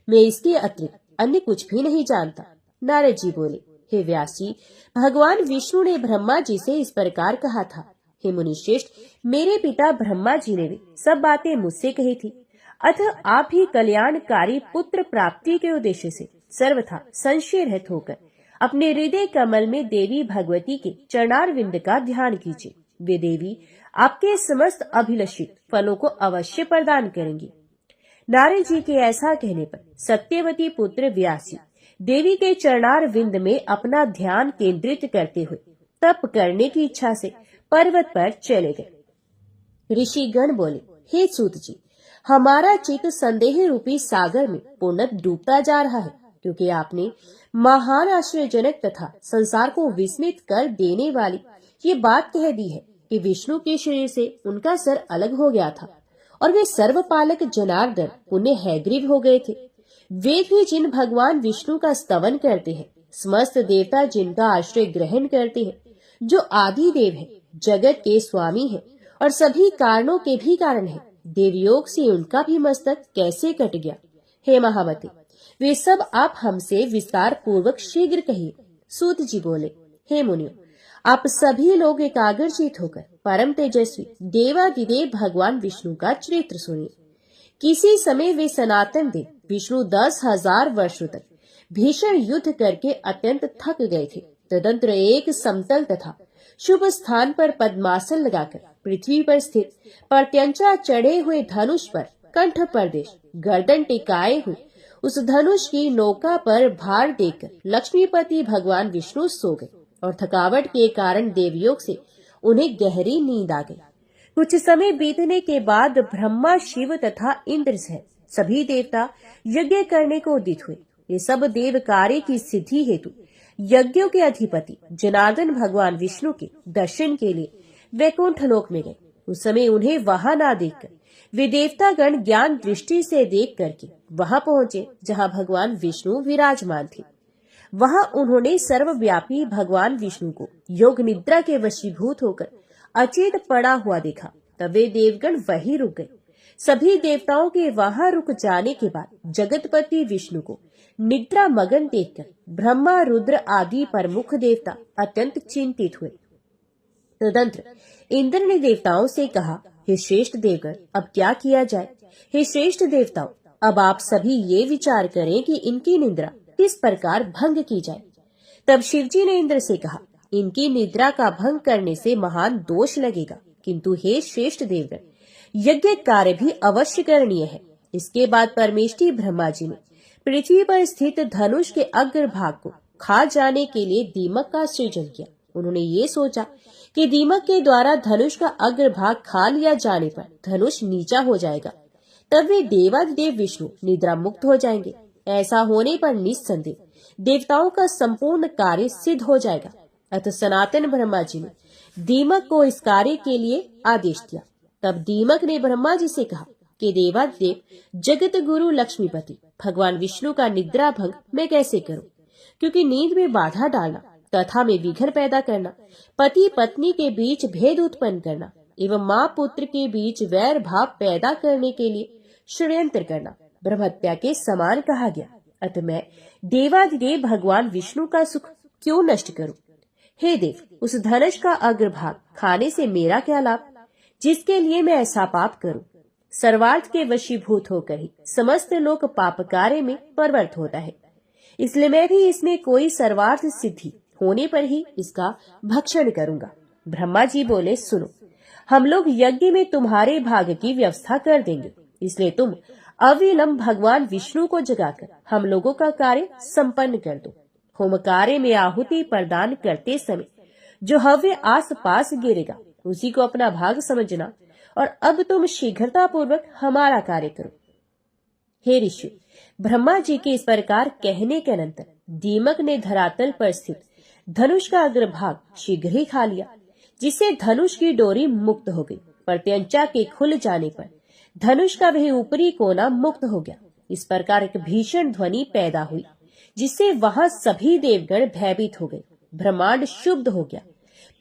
मैं इसके अतिरिक्त अन्य कुछ भी नहीं जानता। नारद जी बोले, हे व्यास जी, भगवान विष्णु ने ब्रह्मा जी से इस प्रकार कहा था। हे मुनिश्रेष्ठ, मेरे पिता ब्रह्मा जी ने भी सब बातें मुझसे कही थी। अतः आप भी कल्याणकारी पुत्र प्राप्ति के उद्देश्य से सर्वथा संशय रहित होकर अपने हृदय कमल में देवी भगवती के चरणारविंद का ध्यान कीजिए। वे देवी आपके समस्त अभिलषित फलों को अवश्य प्रदान करेंगी। नारद जी के ऐसा कहने पर सत्यवती पुत्र व्यासी देवी के चरणारविंद में अपना ध्यान केंद्रित करते हुए तप करने की इच्छा से पर्वत पर चले गए। ऋषिगण बोले, हे सूत जी, हमारा चित्त संदेह रूपी सागर में पूर्णतः डूबता जा रहा है, क्योंकि आपने महान आश्चर्यजनक तथा संसार को विस्मित कर देने वाली ये बात कह दी है कि विष्णु के शरीर से उनका सर अलग हो गया था और वे सर्वपालक जनार्दन पुण्य हैग्रीव हो गए थे। वेद भी जिन भगवान विष्णु का स्तवन करते हैं, समस्त देवता जिनका आश्रय ग्रहण करते हैं, जो आदि देव है, जगत के स्वामी है और सभी कारणों के भी कारण है, देवयोग से उनका भी मस्तक कैसे कट गया? हे महामते, वे सब आप हमसे विस्तार पूर्वक शीघ्र कहिए। सूत जी बोले, हे मुनियों, आप सभी लोग एकाग्रचित होकर परम तेजस्वी देवादिदेव भगवान विष्णु का चरित्र सुनिए। किसी समय वे सनातन देव विष्णु 10,000 वर्षों तक भीषण युद्ध करके अत्यंत थक गए थे। तदंतर एक समतल तथा शुभ स्थान पर पद्मासन लगाकर पृथ्वी पर स्थित प्रत्यंचा चढ़े हुए धनुष पर कंठ प्रदेश गर्दन टिकाए हुए उस धनुष की नौका पर भार देकर लक्ष्मीपति भगवान विष्णु सो गए और थकावट के कारण देवयोग से उन्हें गहरी नींद आ गई। कुछ समय बीतने के बाद ब्रह्मा, शिव तथा इंद्र सहित सभी देवता यज्ञ करने को उदित हुए। ये सब देव कार्य की सिद्धि हेतु यज्ञों के अधिपति जनार्दन भगवान विष्णु के दर्शन के लिए वैकुंठ लोक में गए। उस समय उन्हें वहां ना देखकर वे देवतागण ज्ञान दृष्टि से देख करके वहां पहुंचे जहां भगवान विष्णु विराजमान थे। वहां उन्होंने सर्वव्यापी भगवान विष्णु को योग निद्रा के वशीभूत होकर अचेत पड़ा हुआ देखा। तब वे देवगण वहीं रुक गए। सभी देवताओं के वहां रुक जाने के बाद जगतपति विष्णु को निद्रा मगन देखकर ब्रह्मा, रुद्र आदि प्रमुख देवता अत्यंत चिंतित हुए। तदंतर इंद्र ने देवताओं से कहा, हे श्रेष्ठ देवगण, अब क्या किया जाए? हे श्रेष्ठ देवताओं, अब आप सभी ये विचार करें कि इनकी निद्रा किस प्रकार भंग की जाए। तब शिवजी ने इंद्र से कहा, इनकी निद्रा का भंग करने से महान दोष लगेगा, किंतु हे श्रेष्ठ देवगण, यज्ञ कार्य भी अवश्य करणीय है। इसके बाद परमेष्ठी ब्रह्मा जी ने पृथ्वी पर स्थित धनुष के अग्रभाग को खा जाने के लिए दीमक का सृजन किया। उन्होंने ये सोचा कि दीमक के द्वारा धनुष का अग्रभाग खा लिया जाने पर धनुष नीचा हो जाएगा, तब वे देवाधिदेव विष्णु निद्रा मुक्त हो जाएंगे। ऐसा होने पर निस्संदेह देवताओं का संपूर्ण कार्य सिद्ध हो जाएगा। अतः सनातन ब्रह्मा जी ने दीमक को इस कार्य के लिए आदेश दिया। तब दीमक ने ब्रह्मा जी से कहा कि देवाधिदेव जगत गुरु लक्ष्मीपति भगवान विष्णु का निद्रा भंग मैं कैसे करूं, क्योंकि नींद में बाधा डालना, कथा में विघ्न पैदा करना, पति पत्नी के बीच भेद उत्पन्न करना एवं माँ पुत्र के बीच वैर भाव पैदा करने के लिए षड्यंत्र करना ब्रह्महत्या के समान कहा गया। अतः मैं देवाधिदेव भगवान विष्णु का सुख क्यों नष्ट करूं? हे देव, उस धनुष का अग्रभाग खाने से मेरा क्या लाभ, जिसके लिए मैं ऐसा पाप करूं? सर्वार्थ के वशीभूत होकर ही समस्त लोक पाप कार्य में परवर्त होता है, इसलिए मैं भी इसमें कोई सर्वार्थ सिद्धि होने पर ही इसका भक्षण करूंगा। ब्रह्मा जी बोले, सुनो, हम लोग यज्ञ में तुम्हारे भाग की व्यवस्था कर देंगे, इसलिए तुम अविलंब भगवान विष्णु को जगाकर हम लोगों का कार्य संपन्न कर दो। होम कार्य में आहुति प्रदान करते समय जो हव्य आस पास गिरेगा उसी को अपना भाग समझना, और अब तुम शीघ्रता पूर्वक हमारा कार्य करो। हे ऋषि, ब्रह्मा जी के इस प्रकार कहने के अनंतर दीमक ने धरातल पर स्थित धनुष का अग्रभाग शीघ्र ही खा लिया, जिससे धनुष की डोरी मुक्त हो गई। प्रत्यंचा के खुल जाने पर धनुष का वह ऊपरी कोना मुक्त हो गया। इस प्रकार एक भीषण ध्वनि पैदा हुई, जिससे वहां सभी देवगण भयभीत हो गए। ब्रह्मांड शुद्ध हो गया,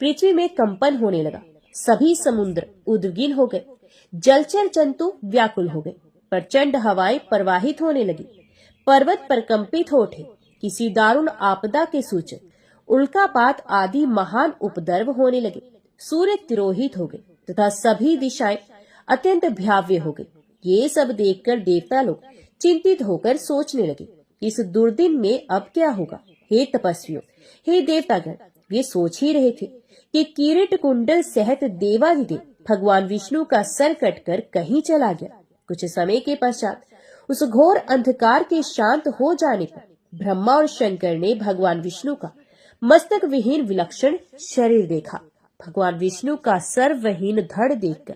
पृथ्वी में कंपन होने लगा, सभी समुद्र उद्विग्न हो गए, जलचर जंतु व्याकुल हो गए, प्रचंड हवाएं प्रवाहित होने लगी, पर्वत प्रकंपित हो उठे। किसी दारुण आपदा के सूचक उल्कापात आदि महान उपद्रव होने लगे, सूर्य तिरोहित हो गए तथा सभी दिशाएं अत्यंत भयाव्य हो गई। ये सब देखकर देवता लोग चिंतित होकर सोचने लगे, इस दुर्दिन में अब क्या होगा। हे तपस्वियों, हे देवतागण, वे सोच ही रहे थे कि किरीट कुंडल सहित देवाधिदेव भगवान विष्णु का सर कटकर कहीं चला गया। कुछ समय के पश्चात उस घोर अंधकार के शांत हो जाने पर ब्रह्मा और शंकर ने भगवान विष्णु का मस्तक विहीन विलक्षण शरीर देखा। भगवान विष्णु का सर्वहीन धड़ देखकर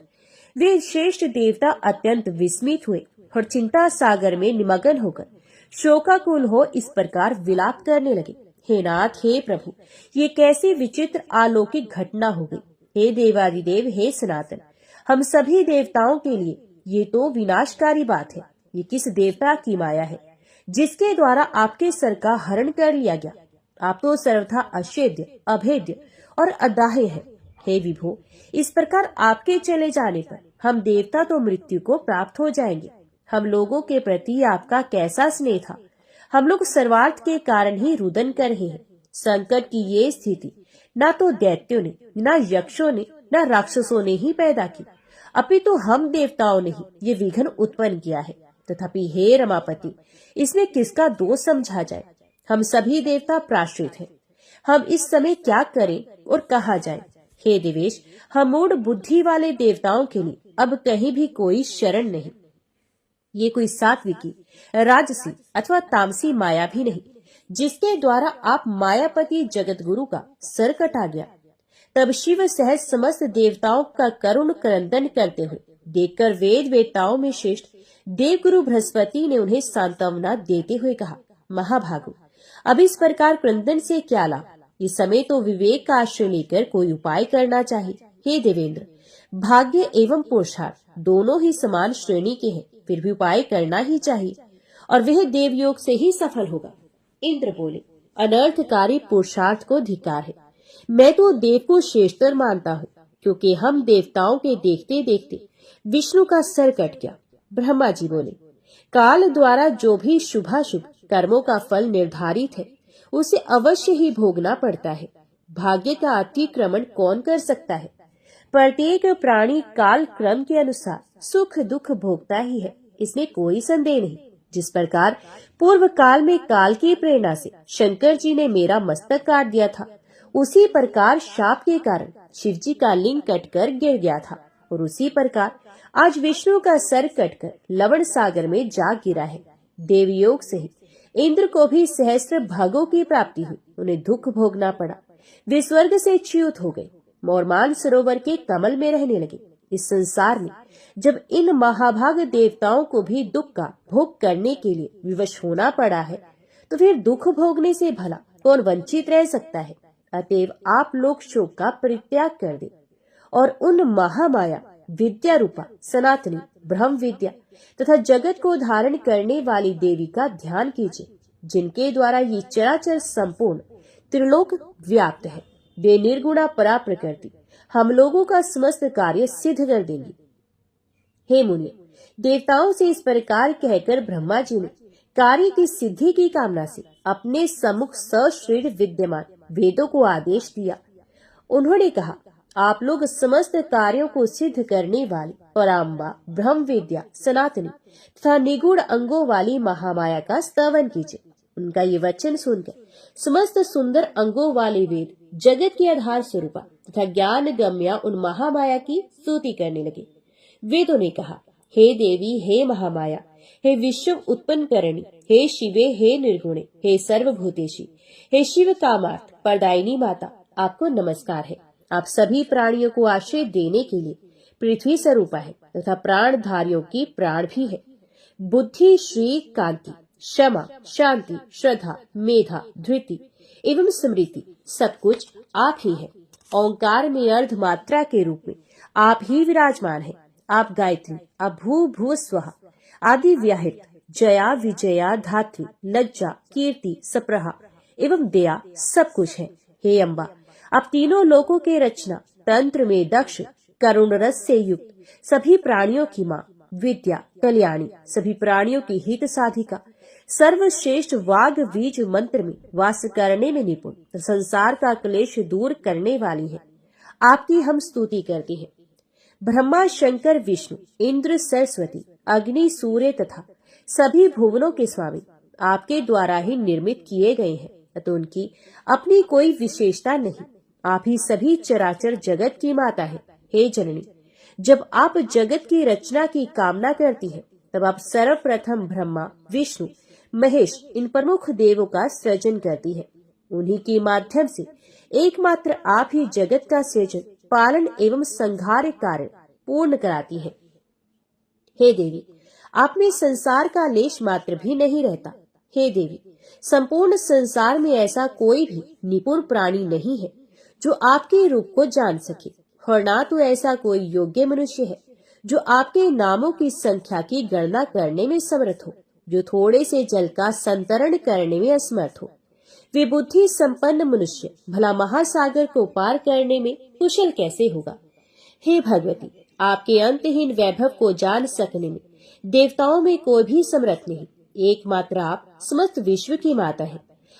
वे श्रेष्ठ देवता अत्यंत विस्मित हुए और चिंता सागर में निमग्न होकर शोकाकुल हो इस प्रकार विलाप करने लगे। हे नाथ, हे प्रभु, ये कैसी विचित्र अलौकिक घटना हो गई। हे देवादिदेव, हे सनातन, हम सभी देवताओं के लिए ये तो विनाशकारी बात है। ये किस देवता की माया है जिसके द्वारा आपके सर का हरण कर लिया गया? आप तो सर्वथा अछेद्य, अभेद्य और अदाह्य है। हे विभो, इस प्रकार आपके चले जाने पर हम देवता तो मृत्यु को प्राप्त हो जाएंगे। हम लोगों के प्रति आपका कैसा स्नेह था, हम लोग सर्वार्थ के कारण ही रुदन कर रहे हैं। संकट की ये स्थिति न तो दैत्यों ने, न यक्षों ने, न राक्षसों ने ही पैदा की, अपितु हम देवताओं ने ही ये विघ्न उत्पन्न किया है। तथापि हे रमापति, इसमें किसका दोष समझा जाए? हम सभी देवता प्राश्रित हैं। हम इस समय क्या करें और कहाँ जाएं? हे देवेश, हम मूढ़ बुद्धि वाले देवताओं के लिए अब कहीं भी कोई शरण नहीं। ये कोई सात्विकी, राजसी अथवा तामसी माया भी नहीं, जिसके द्वारा आप मायापति जगत गुरु का सर कटा गया। तब शिव सहज समस्त देवताओं का करुण क्रंदन करते हुए देखकर वेद वेताओं में श्रेष्ठ देवगुरु बृहस्पति ने उन्हें सांत्वना देते हुए कहा, महाभागो, अब इस प्रकार क्रंदन से क्या लाभ? इस समय तो विवेक का आश्रय लेकर कोई उपाय करना चाहिए। हे देवेंद्र, भाग्य एवं पुरुषार्थ दोनों ही समान श्रेणी के हैं, फिर भी उपाय करना ही चाहिए और वह देवयोग से ही सफल होगा। इंद्र बोले, अनर्थकारी पुरुषार्थ को धिक्कार है। मैं तो देव को श्रेष्ठतर मानता हूँ, क्योंकि हम देवताओं के देखते देखते विष्णु का सर कट गया। ब्रह्मा जी बोले, काल द्वारा जो भी शुभाशुभ कर्मों का फल निर्धारित है उसे अवश्य ही भोगना पड़ता है। भाग्य का अतिक्रमण कौन कर सकता है? प्रत्येक प्राणी काल क्रम के अनुसार सुख दुख भोगता ही है, इसमें कोई संदेह नहीं। जिस प्रकार पूर्व काल में काल की प्रेरणा से शंकर जी ने मेरा मस्तक काट दिया था, उसी प्रकार शाप के कारण शिव जी का लिंग कटकर गिर गया था, और उसी प्रकार आज विष्णु का सर कटकर लवण सागर में जा गिरा है। देवयोग सहित इंद्र को भी सहस्त्र भागों की प्राप्ति हुई। उन्हें दुख भोगना पड़ा। वे स्वर्ग से च्युत हो गए और मानसरोवर के कमल में रहने लगे। इस संसार में जब इन महाभाग देवताओं को भी दुख का भोग करने के लिए विवश होना पड़ा है, तो फिर दुख भोगने से भला कौन वंचित रह सकता है। अतएव आप लोग शोक का परित्याग कर दे और उन महामाया विद्या रूपा सनातनी ब्रह्म विद्या तथा जगत को धारण करने वाली देवी का ध्यान कीजिए, जिनके द्वारा ये चराचर संपूर्ण त्रिलोक व्याप्त है। वे निर्गुणा परा प्रकृति हम लोगों का समस्त कार्य सिद्ध कर देंगी। हे मुनि, देवताओं से इस प्रकार कहकर ब्रह्मा जी ने कार्य की सिद्धि की कामना से अपने सम्मुख सशरीर विद्यमान वेदों को आदेश दिया। उन्होंने कहा, आप लोग समस्त कार्यों को सिद्ध करने वाली पराम्बा ब्रह्म विद्या सनातनी तथा निगुण अंगों वाली महामाया का स्तवन कीजिए। उनका ये वचन सुनकर समस्त सुंदर अंगों वाले वेद जगत के आधार स्वरूपा तथा ज्ञान गम्या उन महामाया की स्तुति करने लगे। वेदों ने कहा, हे देवी, हे महामाया, हे विश्व उत्पन्न करणी, हे शिवे, हे निर्गुणे, हे सर्वभूतेशी, हे शिव कामार्थ प्रदायिनी माता, आपको नमस्कार है। आप सभी प्राणियों को आश्रय देने के लिए पृथ्वी स्वरूपा है तथा प्राणधारियों की प्राण भी है। बुद्धि, श्री, कांति, क्षमा, शांति, श्रद्धा, मेधा, धृति एवं स्मृति सब कुछ आप ही है। ओंकार में अर्ध मात्रा के रूप में आप ही विराजमान है। आप गायत्री, आप भू भू स्वहा आदि व्याहृत, जया, विजया, धात्री, लज्जा, कीर्ति, सप्रहा एवं दया सब कुछ है। हे अम्बा, आप तीनों लोकों के रचना तंत्र में दक्ष, करुण रस से युक्त, सभी प्राणियों की माँ, विद्या कल्याणी, सभी प्राणियों की हित साधिका, सर्वश्रेष्ठ वाग बीज मंत्र में वास करने में निपुण, संसार का क्लेश दूर करने वाली है। आपकी हम स्तुति करते हैं। ब्रह्मा, शंकर, विष्णु, इंद्र, सरस्वती, अग्नि, सूर्य तथा सभी भुवनों के स्वामी आपके द्वारा ही निर्मित किए गए हैं, अतः उनकी अपनी कोई विशेषता नहीं। आप ही सभी चराचर जगत की माता है। हे जननी, जब आप जगत की रचना की कामना करती है, तब आप सर्वप्रथम ब्रह्मा, विष्णु, महेश इन प्रमुख देवों का सृजन करती है। उन्हीं के माध्यम से एकमात्र आप ही जगत का सृजन, पालन एवं संहार कार्य पूर्ण कराती है। हे देवी, आप में संसार का लेश मात्र भी नहीं रहता। हे देवी, संपूर्ण संसार में ऐसा कोई भी निपुण प्राणी नहीं है जो आपके रूप को जान सके, और ना तो ऐसा कोई योग्य मनुष्य है जो आपके नामों की संख्या की गणना करने में समर्थ हो, जो थोड़े से जल का संतरण करने में असमर्थ हो। वे बुद्धि संपन्न मनुष्य भला महासागर को पार करने में कुशल कैसे होगा। हे भगवती, आपके अंतहीन वैभव को जान सकने में देवताओं में कोई भी समर्थ नहीं। एकमात्र आप समस्त विश्व की माता है।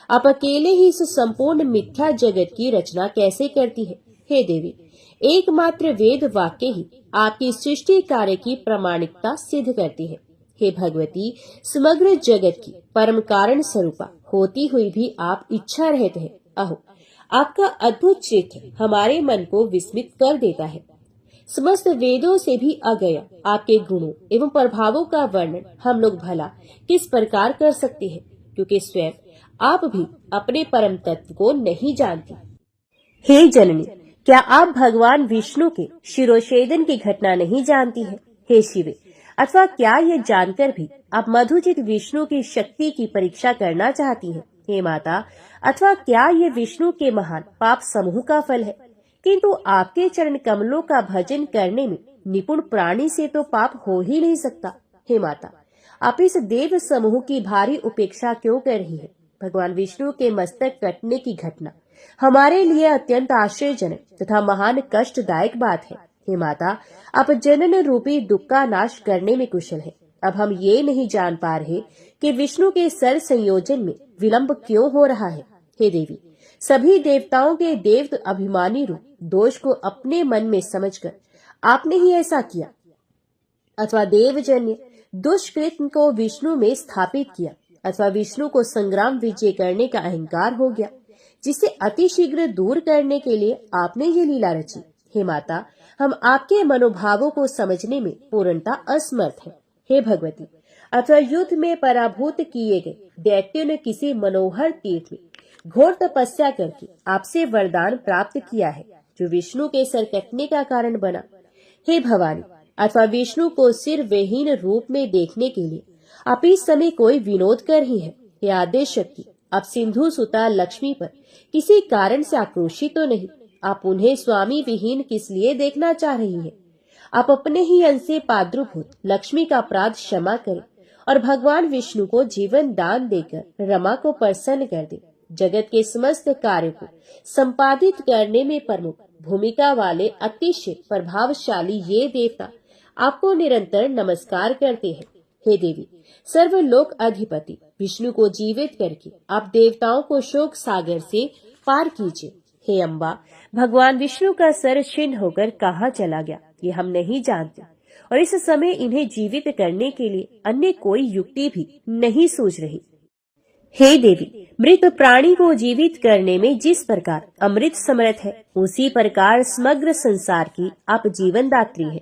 आप अकेले ही इस संपूर्ण मिथ्या जगत की रचना कैसे करती है। हे देवी, एकमात्र वेद वाक्य ही आपकी सृष्टि कार्य की प्रामाणिकता सिद्ध करती है। हे भगवती, समग्र जगत की परम कारण स्वरूपा होती हुई भी आप इच्छा रहते हैं। अहो, आपका अद्भुत चित्र हमारे मन को विस्मित कर देता है। समस्त वेदों से भी अगया आपके गुणों एवं प्रभावों का वर्णन हम लोग भला किस प्रकार कर सकते हैं, क्योंकि स्वयं आप भी अपने परम तत्व को नहीं जानती। हे जननी, क्या आप भगवान विष्णु के शिरोछेदन की घटना नहीं जानती है। हे शिवे, अथवा क्या ये जानकर भी आप मधुजित विष्णु की शक्ति की परीक्षा करना चाहती हैं। हे माता, अथवा क्या ये विष्णु के महान पाप समूह का फल है। किंतु आपके चरण कमलों का भजन करने में निपुण प्राणी से तो पाप हो ही नहीं सकता। हे माता, आप इस देव समूह की भारी उपेक्षा क्यों कर रही है। भगवान विष्णु के मस्तक कटने की घटना हमारे लिए अत्यंत आश्चर्यजनक तथा महान कष्टदायक बात है। हे माता, आप जनन रूपी दुख का नाश करने में कुशल है। अब हम ये नहीं जान पा रहे कि विष्णु के सर संयोजन में विलंब क्यों हो रहा है। हे देवी, सभी देवताओं के देव अभिमानी रूप दोष को अपने मन में समझकर आपने ही ऐसा किया, अथवा देवजन्य दुष्कृत्य को विष्णु में स्थापित किया, अथवा विष्णु को संग्राम विजय करने का अहंकार हो गया, जिसे अतिशीघ्र दूर करने के लिए आपने ये लीला रची। हे माता, हम आपके मनोभावों को समझने में पूर्णता असमर्थ है। हे भगवती, अथवा युद्ध में पराभूत किए गए दैत्यों ने किसी मनोहर तीर्थ में घोर तपस्या करके आपसे वरदान प्राप्त किया है, जो विष्णु के सर कटने का कारण बना। हे भवानी, अथवा विष्णु को सिर विहीन रूप में देखने के लिए आप इस समय कोई विनोद कर रही हैं। हे आदेश शक्ति, आप सिंधु सुता लक्ष्मी पर किसी कारण से आक्रोशित तो नहीं। आप उन्हें स्वामी विहीन किस लिए देखना चाह रही हैं? आप अपने ही अंश से प्रादुर्भूत लक्ष्मी का अपराध क्षमा करें और भगवान विष्णु को जीवन दान देकर रमा को प्रसन्न कर दे। जगत के समस्त कार्यों को संपादित करने में प्रमुख भूमिका वाले अतिशय प्रभावशाली ये देवता आपको निरंतर नमस्कार करते हैं। हे देवी, सर्वलोक अधिपति विष्णु को जीवित करके आप देवताओं को शोक सागर से पार कीजिए। हे अम्बा, भगवान विष्णु का सर छिन्न होकर कहाँ चला गया ये हम नहीं जानते, और इस समय इन्हें जीवित करने के लिए अन्य कोई युक्ति भी नहीं सूझ रही। हे देवी, मृत प्राणी को जीवित करने में जिस प्रकार अमृत समर्थ है, उसी प्रकार समग्र संसार की आप जीवन दात्री है।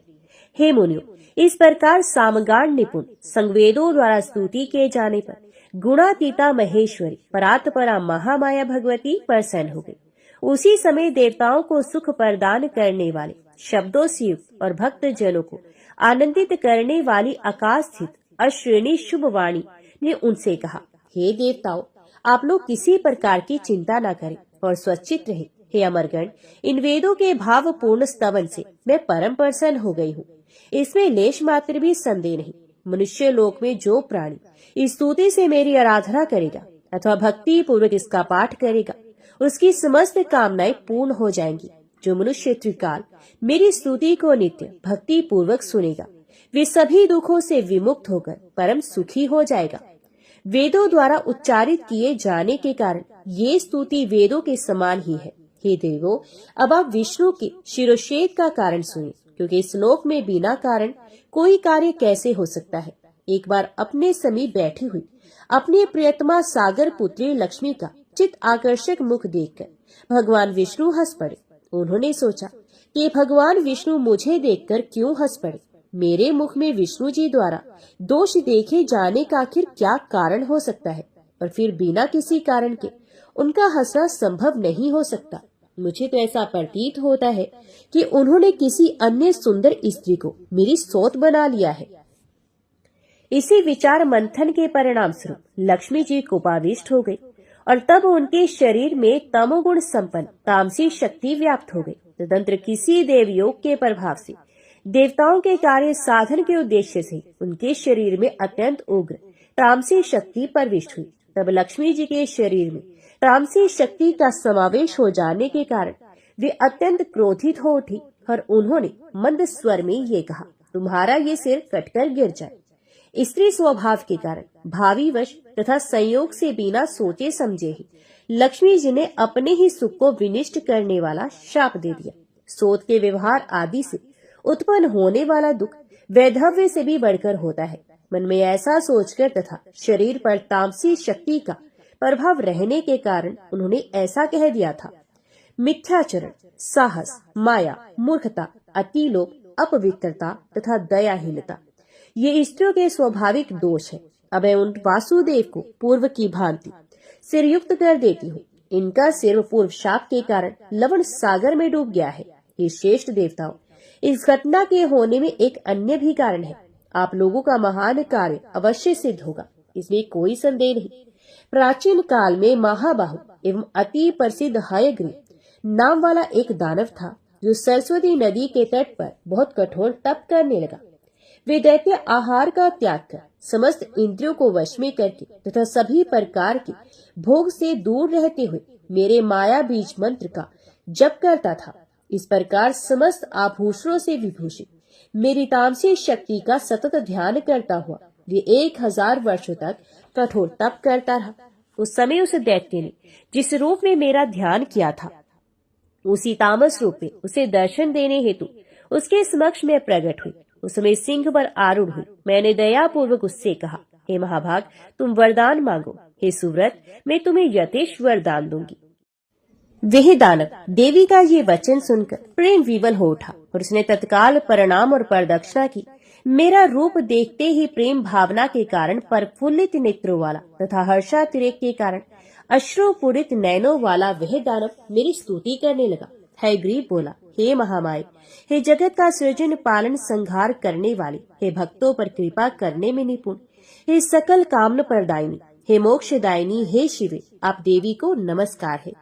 हे मुनियों, इस प्रकार सामगान निपुण संवेदों द्वारा स्तुति किए जाने पर गुणातीता महेश्वरी परात्परा महामाया भगवती प्रसन्न हो गई। उसी समय देवताओं को सुख प्रदान करने वाले शब्दों से युक्त और भक्त जनों को आनंदित करने वाली आकाश स्थित अश्विनी शुभ वाणी ने उनसे कहा, हे देवताओं, आप लोग किसी प्रकार की चिंता न करें और स्वच्छित रहे। हे अमरगण, इन वेदों के भावपूर्ण स्तवन से मैं परम प्रसन्न हो गई हूँ। इसमें लेश मात्र भी संदेह नहीं। मनुष्य लोक में जो प्राणी इस स्तुति से मेरी आराधना करेगा अथवा भक्ति पूर्वक इसका पाठ करेगा, उसकी समस्त कामनाएं पूर्ण हो जाएंगी। जो मनुष्य त्रिकाल मेरी स्तुति को नित्य भक्ति पूर्वक सुनेगा, वे सभी दुखों से विमुक्त होकर परम सुखी हो जाएगा। वेदों द्वारा उच्चारित किए जाने के कारण ये स्तुति वेदों के समान ही है। हे देवों, अब आप विष्णु के शिरोच्छेद का कारण सुनिए, क्योंकि इस लोक में बिना कारण कोई कार्य कैसे हो सकता है। एक बार अपने समीप बैठी हुई अपने प्रियतमा सागर पुत्री लक्ष्मी का चित आकर्षक मुख देखकर भगवान विष्णु हंस पड़े। उन्होंने सोचा कि भगवान विष्णु मुझे देखकर क्यों हंस पड़े। मेरे मुख में विष्णु जी द्वारा दोष देखे जाने का आखिर क्या कारण हो सकता है, और फिर बिना किसी कारण के उनका हंसना संभव नहीं हो सकता। मुझे तो ऐसा प्रतीत होता है कि उन्होंने किसी अन्य सुंदर स्त्री को मेरी सौत बना लिया है। इसी विचार मंथन के परिणाम स्वरूप लक्ष्मी जी कोपाविष्ट हो गई, और तब उनके शरीर में तमोगुण संपन्न तामसी शक्ति व्याप्त हो गई। तदंतर किसी देवयोग के प्रभाव से देवताओं के कार्य साधन के उद्देश्य से उनके शरीर में अत्यंत उग्र तामसी शक्ति प्रविष्ट हुई। तब लक्ष्मी जी के शरीर में तामसी शक्ति का समावेश हो जाने के कारण वे अत्यंत क्रोधित हो उठी, और उन्होंने मंद स्वर में ये कहा, तुम्हारा ये सिर कटकर गिर जाए। स्त्री स्वभाव के कारण भावी वश तथा संयोग से बिना सोचे समझे ही लक्ष्मी जी ने अपने ही सुख को विनिष्ट करने वाला शाप दे दिया। सोत के व्यवहार आदि से उत्पन्न होने वाला दुख वैधव्य से भी बढ़कर होता है। मन में ऐसा सोचकर तथा शरीर पर तामसी शक्ति का प्रभाव रहने के कारण उन्होंने ऐसा कह दिया था, मिथ्याचरण, साहस, माया, मूर्खता, अतिलोभ, अपवित्रता तथा दयाहीनता ये स्त्रियों के स्वाभाविक दोष है। अब मैं उन वासुदेव को पूर्व की भांति सिर युक्त कर देती हूँ। इनका सिर पूर्व शाप के कारण लवण सागर में डूब गया है। ये श्रेष्ठ देवताओं, इस घटना के होने में एक अन्य भी कारण है। आप लोगों का महान कार्य अवश्य सिद्ध होगा, इसमें कोई संदेह नहीं। प्राचीन काल में महाबाहु एवं अति प्रसिद्ध हयग्रीव नाम वाला एक दानव था, जो सरस्वती नदी के तट पर बहुत कठोर तप करने लगा। वे दैत्य आहार का त्याग कर समस्त इंद्रियों को वश में करके तथा सभी प्रकार के भोग से दूर रहते हुए मेरे माया बीज मंत्र का जप करता था। इस प्रकार समस्त आभूषणों से विभूषित मेरी तामसी शक्ति का सतत ध्यान करता हुआ वे 1000 वर्षों तक कठोर तप करता रहा। उस समय उस दैत्य ने जिस रूप में मेरा ध्यान किया था, उसी तामस रूप में उसे दर्शन देने हेतु उसके समक्ष में प्रकट हुई। उस समय सिंह पर आरूढ़ हुई। मैंने दया पूर्वक उससे कहा, हे महाभाग, तुम वरदान मांगो। हे सुव्रत, मैं तुम्हें यथेष्ट वरदान दूंगी। वह दानव देवी का ये वचन सुनकर प्रेम विवल हो उठा और उसने तत्काल प्रणाम और प्रदक्षिणा की। मेरा रूप देखते ही प्रेम भावना के कारण प्रफुल्लित नेत्रों वाला तथा हर्षातिरेक के कारण अश्रुपूरित नयनों वाला वह दानव मेरी स्तुति करने लगा। हयग्रीव बोला, हे महामाये, हे जगत का सृजन पालन संहार करने वाले, हे भक्तों पर कृपा करने में निपुण, हे सकल कामन प्रदायिनी, हे मोक्षदायिनी, हे शिवे, आप देवी को नमस्कार है।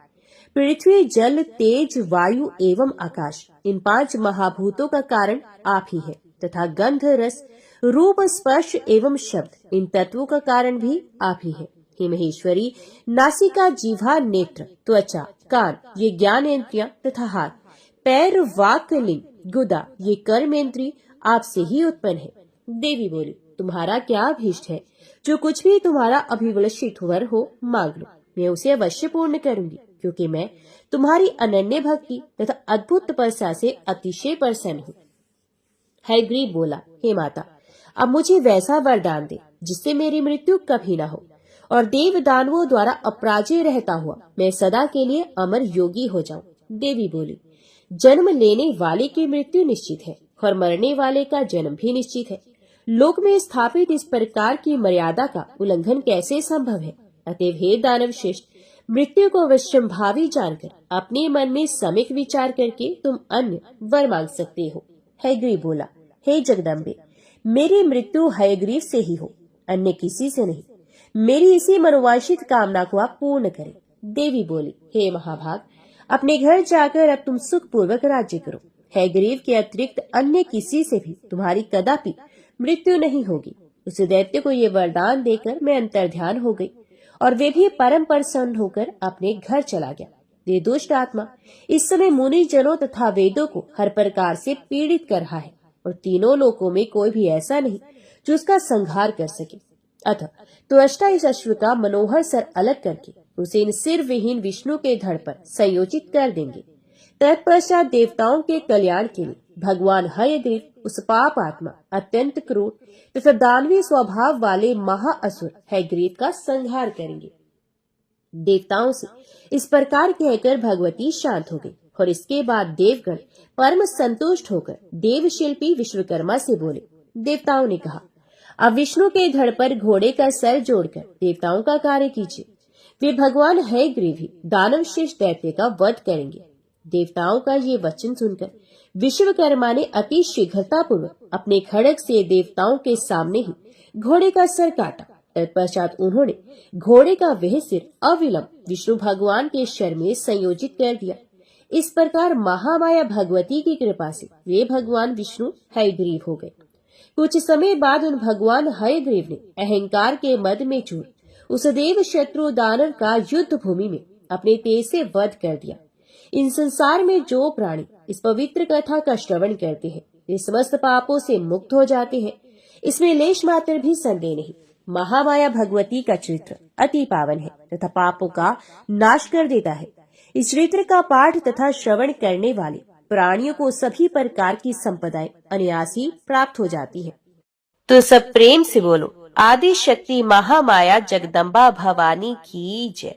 पृथ्वी, जल, तेज, वायु एवं आकाश, इन 5 महाभूतों का कारण आप ही है तथा गंध, रस, रूप, स्पर्श एवं शब्द, इन तत्वों का कारण भी आप ही है। हे महेश्वरी, नासिका, जीवा, नेत्र, त्वचा, कान, ये ज्ञानेन्द्रियां तथा हाथ, पैर, वाक, लिंग, गुदा, ये कर्मेंद्रिय आपसे ही उत्पन्न है। देवी बोली, तुम्हारा क्या अभीष्ट है? जो कुछ भी तुम्हारा अभिलषित वर हो मांग लो, मैं उसे अवश्य पूर्ण करूंगी, क्योंकि मैं तुम्हारी अनन्य भक्ति तथा अद्भुत तपस्या से अतिशय प्रसन्न हूँ। हयग्रीव बोला, हे माता, अब मुझे वैसा वरदान दे जिससे मेरी मृत्यु कभी न हो और देव दानवों द्वारा अपराजय रहता हुआ मैं सदा के लिए अमर योगी हो जाऊं। देवी बोली, जन्म लेने वाले की मृत्यु निश्चित है और मरने वाले का जन्म भी निश्चित है। लोक में स्थापित इस प्रकार की मर्यादा का उल्लंघन कैसे संभव है? अतएव हे दानव श्रेष्ठ, मृत्यु को अवश्यंभावी जानकर अपने मन में सम्यक विचार करके तुम अन्य वर मांग सकते हो। हयग्रीव बोला, हे जगदम्बे, मेरी मृत्यु हयग्रीव से ही हो, अन्य किसी से नहीं। मेरी इसी मनोवांछित कामना को आप पूर्ण करें। देवी बोली, हे महाभाग, अपने घर जाकर अब तुम सुख पूर्वक राज्य करो। हयग्रीव के अतिरिक्त अन्य किसी से भी तुम्हारी कदापि मृत्यु नहीं होगी। उस दैत्य को ये वरदान देकर मैं अंतर्ध्यान हो गई और वे भी परम प्रसन्न होकर अपने घर चला गया। ये दुष्ट आत्मा इस समय मुनि जनों तथा वेदों को हर प्रकार से पीड़ित कर रहा है और तीनों लोकों में कोई भी ऐसा नहीं जो उसका संहार कर सके। अतः त्वष्टा इस अश्व का मनोहर सर अलग करके उसे इन सिर विहीन विष्णु के धड़ पर संयोजित कर देंगे। तत्पश्चात देवताओं के कल्याण के लिए भगवान हयग्रीव उस पाप आत्मा, अत्यंत क्रूर तथा दानवीय स्वभाव वाले महाअसुर हयग्रीव का संहार करेंगे। देवताओं से इस प्रकार कहकर भगवती शांत हो गई और इसके बाद देवगण परम संतुष्ट होकर देवशिल्पी विश्वकर्मा से बोले। देवताओं ने कहा, अब विष्णु के धड़ पर घोड़े का सर जोड़कर देवताओं का कार्य कीजिए। वे भगवान हयग्रीव ही दानव श्रेष्ठ दैत्य का वध करेंगे। देवताओं का ये वचन सुनकर विश्वकर्मा ने अति शीघ्रतापूर्वक अपने खड़ग से देवताओं के सामने ही घोड़े का सर काटा। तत्पश्चात उन्होंने घोड़े का वह सिर अविलंब विष्णु भगवान के शर में संयोजित कर दिया। इस प्रकार महामाया भगवती की कृपा से वे भगवान विष्णु हयग्रीव हो गए। कुछ समय बाद उन भगवान हयग्रीव ने अहंकार के मद में चूर उस देव शत्रु दानव का युद्ध भूमि में अपने तेज से वध कर दिया। इन संसार में जो प्राणी इस पवित्र कथा का श्रवण करते हैं वे समस्त पापों से मुक्त हो जाते हैं, इसमें लेश मात्र भी संदेह नहीं। महामाया भगवती का चरित्र अति पावन है तथा पापों का नाश कर देता है। इस चरित्र का पाठ तथा श्रवण करने वाले प्राणियों को सभी प्रकार की संपदाएं अनायास ही प्राप्त हो जाती है। तो सब प्रेम से बोलो, आदि शक्ति महामाया जगदम्बा भवानी की जय।